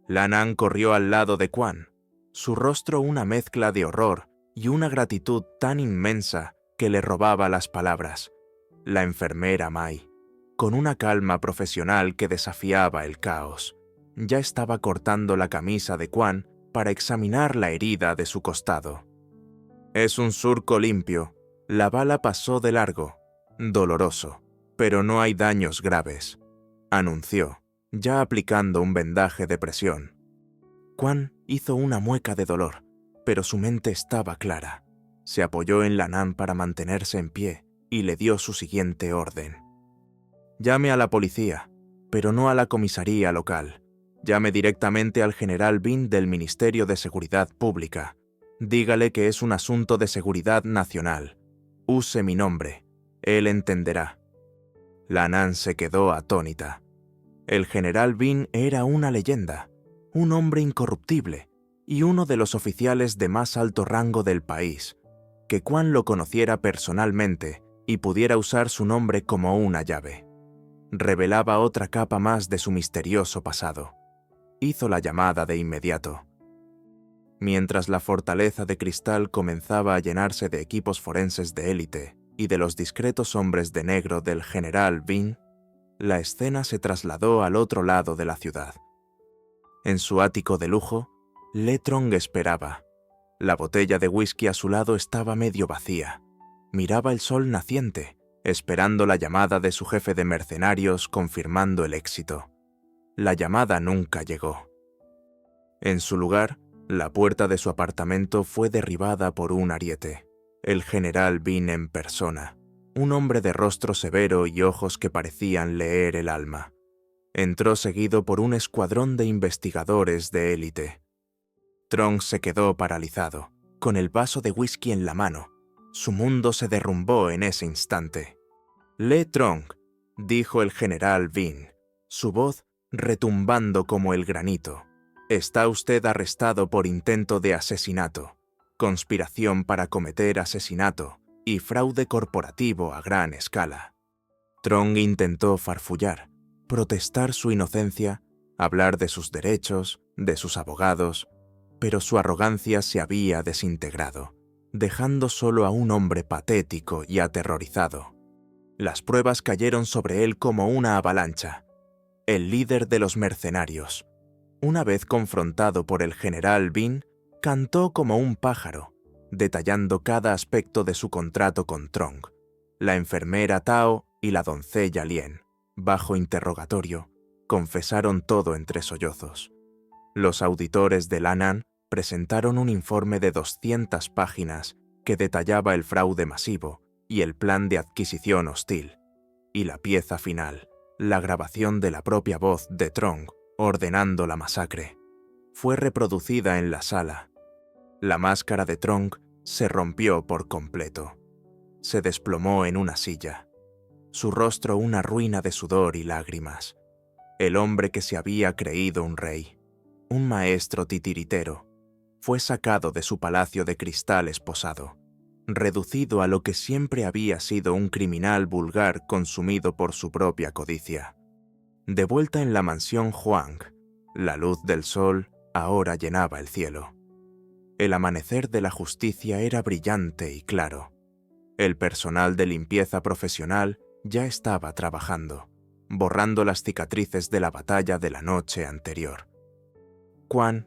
Lan An corrió al lado de Quan, su rostro una mezcla de horror y una gratitud tan inmensa que le robaba las palabras. La enfermera Mai, con una calma profesional que desafiaba el caos, ya estaba cortando la camisa de Quan para examinar la herida de su costado. «Es un surco limpio. La bala pasó de largo, doloroso, pero no hay daños graves», anunció, ya aplicando un vendaje de presión. Quan hizo una mueca de dolor, pero su mente estaba clara. Se apoyó en Lan An para mantenerse en pie y le dio su siguiente orden. «Llame a la policía, pero no a la comisaría local. Llame directamente al general Bin del Ministerio de Seguridad Pública. Dígale que es un asunto de seguridad nacional. Use mi nombre. Él entenderá». Lan An se quedó atónita. El general Bin era una leyenda, un hombre incorruptible y uno de los oficiales de más alto rango del país. Que Quan lo conociera personalmente y pudiera usar su nombre como una llave. Revelaba otra capa más de su misterioso pasado. Hizo la llamada de inmediato. Mientras la fortaleza de cristal comenzaba a llenarse de equipos forenses de élite y de los discretos hombres de negro del general Bin, la escena se trasladó al otro lado de la ciudad. En su ático de lujo, Le Trong esperaba. La botella de whisky a su lado estaba medio vacía. Miraba el sol naciente, esperando la llamada de su jefe de mercenarios confirmando el éxito. La llamada nunca llegó. En su lugar, la puerta de su apartamento fue derribada por un ariete. El general Bean en persona, un hombre de rostro severo y ojos que parecían leer el alma. Entró seguido por un escuadrón de investigadores de élite. Trong se quedó paralizado, con el vaso de whisky en la mano. Su mundo se derrumbó en ese instante. «Le Trong», dijo el general Bean, su voz retumbando como el granito. «Está usted arrestado por intento de asesinato, conspiración para cometer asesinato y fraude corporativo a gran escala». Trong intentó farfullar, protestar su inocencia, hablar de sus derechos, de sus abogados, pero su arrogancia se había desintegrado, dejando solo a un hombre patético y aterrorizado. Las pruebas cayeron sobre él como una avalancha. El líder de los mercenarios, una vez confrontado por el general Bean, cantó como un pájaro, detallando cada aspecto de su contrato con Trong. La enfermera Tao y la doncella Lien, bajo interrogatorio, confesaron todo entre sollozos. Los auditores de Lannan presentaron un informe de 200 páginas que detallaba el fraude masivo y el plan de adquisición hostil. Y la pieza final, la grabación de la propia voz de Trong ordenando la masacre, fue reproducida en la sala. La máscara de Trong se rompió por completo. Se desplomó en una silla. Su rostro una ruina de sudor y lágrimas. El hombre que se había creído un rey, un maestro titiritero, fue sacado de su palacio de cristal esposado, reducido a lo que siempre había sido un criminal vulgar consumido por su propia codicia. De vuelta en la mansión Huang, la luz del sol ahora llenaba el cielo. El amanecer de la justicia era brillante y claro. El personal de limpieza profesional ya estaba trabajando, borrando las cicatrices de la batalla de la noche anterior. Quan,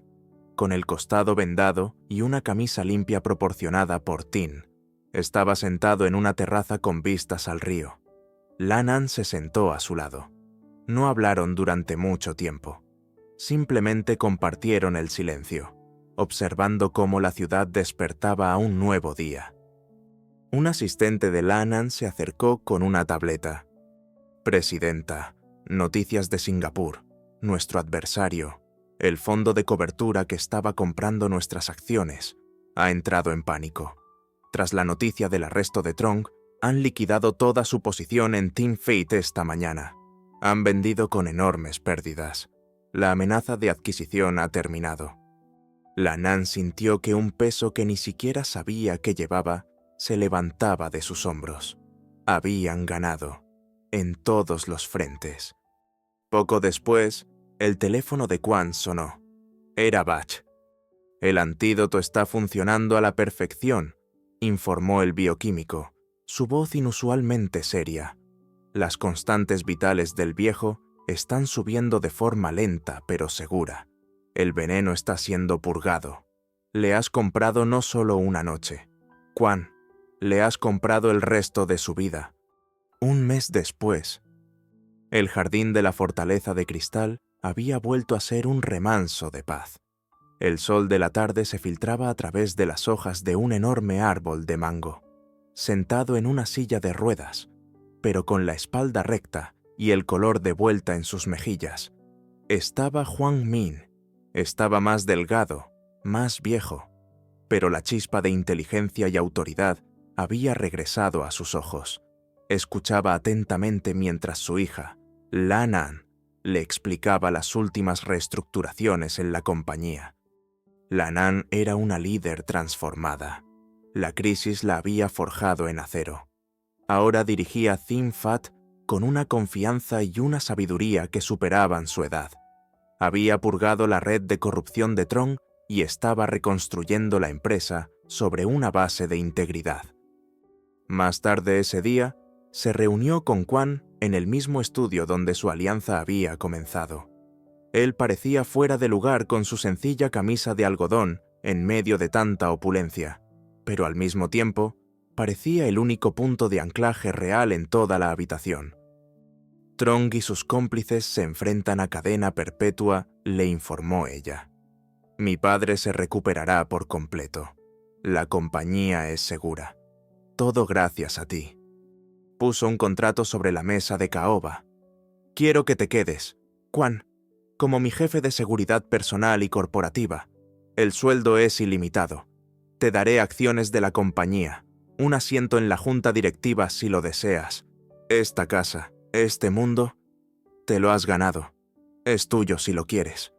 con el costado vendado y una camisa limpia proporcionada por Tin, estaba sentado en una terraza con vistas al río. Lannan se sentó a su lado. No hablaron durante mucho tiempo. Simplemente compartieron el silencio, observando cómo la ciudad despertaba a un nuevo día. Un asistente de Lannan se acercó con una tableta. «Presidenta, noticias de Singapur, nuestro adversario, el fondo de cobertura que estaba comprando nuestras acciones, ha entrado en pánico. Tras la noticia del arresto de Trong, han liquidado toda su posición en Team Fate esta mañana. Han vendido con enormes pérdidas. La amenaza de adquisición ha terminado». Lannan sintió que un peso que ni siquiera sabía que llevaba se levantaba de sus hombros. Habían ganado, en todos los frentes. Poco después, el teléfono de Quan sonó. Era Bach. «El antídoto está funcionando a la perfección», informó el bioquímico, su voz inusualmente seria. «Las constantes vitales del viejo están subiendo de forma lenta pero segura. El veneno está siendo purgado. Le has comprado no solo una noche. Quan, le has comprado el resto de su vida». Un mes después, el jardín de la fortaleza de cristal había vuelto a ser un remanso de paz. El sol de la tarde se filtraba a través de las hojas de un enorme árbol de mango. Sentado en una silla de ruedas, pero con la espalda recta y el color de vuelta en sus mejillas, estaba Huang Min. Estaba más delgado, más viejo, pero la chispa de inteligencia y autoridad había regresado a sus ojos. Escuchaba atentamente mientras su hija, Lannan, le explicaba las últimas reestructuraciones en la compañía. Lannan era una líder transformada. La crisis la había forjado en acero. Ahora dirigía Team Fat con una confianza y una sabiduría que superaban su edad. Había purgado la red de corrupción de Trong y estaba reconstruyendo la empresa sobre una base de integridad. Más tarde ese día, se reunió con Quan en el mismo estudio donde su alianza había comenzado. Él parecía fuera de lugar con su sencilla camisa de algodón en medio de tanta opulencia, pero al mismo tiempo parecía el único punto de anclaje real en toda la habitación. «Trong y sus cómplices se enfrentan a cadena perpetua», le informó ella. Mi padre se recuperará por completo. La compañía es segura. Todo gracias a ti. Puso un contrato sobre la mesa de caoba. Quiero que te quedes, Quan, como mi jefe de seguridad personal y corporativa. El sueldo es ilimitado. Te daré acciones de la compañía, un asiento en la junta directiva si lo deseas. Esta casa, este mundo, te lo has ganado. Es tuyo si lo quieres.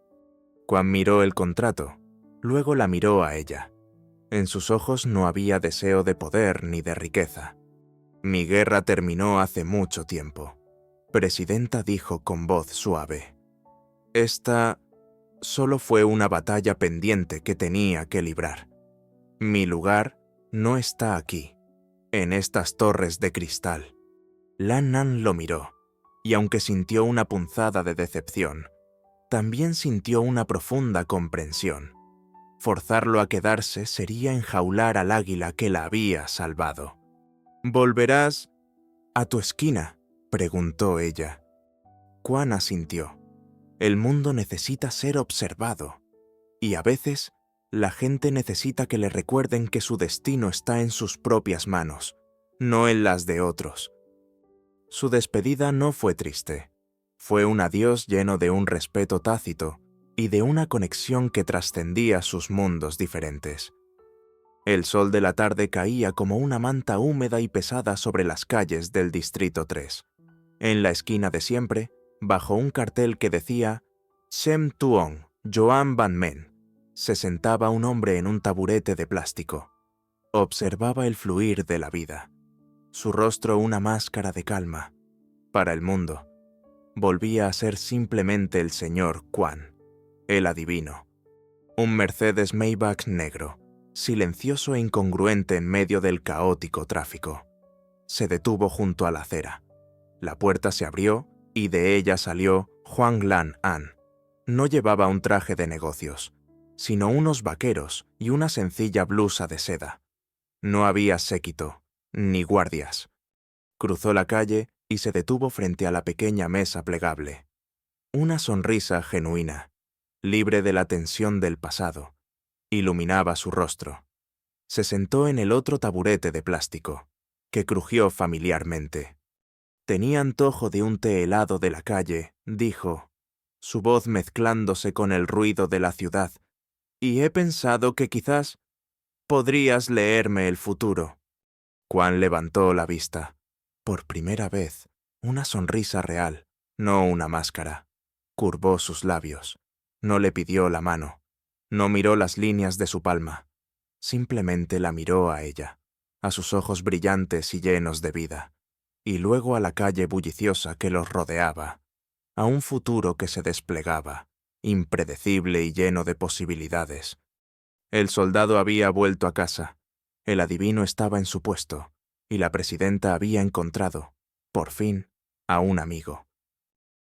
Quan miró el contrato, luego la miró a ella. En sus ojos no había deseo de poder ni de riqueza. Mi guerra terminó hace mucho tiempo. Presidenta dijo con voz suave. Esta solo fue una batalla pendiente que tenía que librar. Mi lugar no está aquí, en estas torres de cristal. Lan Nan lo miró, y aunque sintió una punzada de decepción, también sintió una profunda comprensión. Forzarlo a quedarse sería enjaular al águila que la había salvado. ¿Volverás a tu esquina?, preguntó ella. Quan asintió. El mundo necesita ser observado, y a veces la gente necesita que le recuerden que su destino está en sus propias manos, no en las de otros. Su despedida no fue triste. Fue un adiós lleno de un respeto tácito y de una conexión que trascendía sus mundos diferentes. El sol de la tarde caía como una manta húmeda y pesada sobre las calles del Distrito 3. En la esquina de siempre, bajo un cartel que decía Sem Tuong, Joan Van Men, se sentaba un hombre en un taburete de plástico. Observaba el fluir de la vida. Su rostro una máscara de calma. Para el mundo, volvía a ser simplemente el señor Quan, el adivino. Un Mercedes Maybach negro, silencioso e incongruente en medio del caótico tráfico. Se detuvo junto a la acera. La puerta se abrió y de ella salió Huang Lan An. No llevaba un traje de negocios, sino unos vaqueros y una sencilla blusa de seda. No había séquito, ni guardias. Cruzó la calle y se detuvo frente a la pequeña mesa plegable. Una sonrisa genuina, libre de la tensión del pasado, iluminaba su rostro. Se sentó en el otro taburete de plástico, que crujió familiarmente. Tenía antojo de un té helado de la calle, dijo, su voz mezclándose con el ruido de la ciudad, y he pensado que quizás podrías leerme el futuro. Quan levantó la vista. Por primera vez, una sonrisa real, no una máscara. Curvó sus labios. No le pidió la mano. No miró las líneas de su palma. Simplemente la miró a ella, a sus ojos brillantes y llenos de vida, y luego a la calle bulliciosa que los rodeaba, a un futuro que se desplegaba, impredecible y lleno de posibilidades. El soldado había vuelto a casa, el adivino estaba en su puesto, y la presidenta había encontrado, por fin, a un amigo.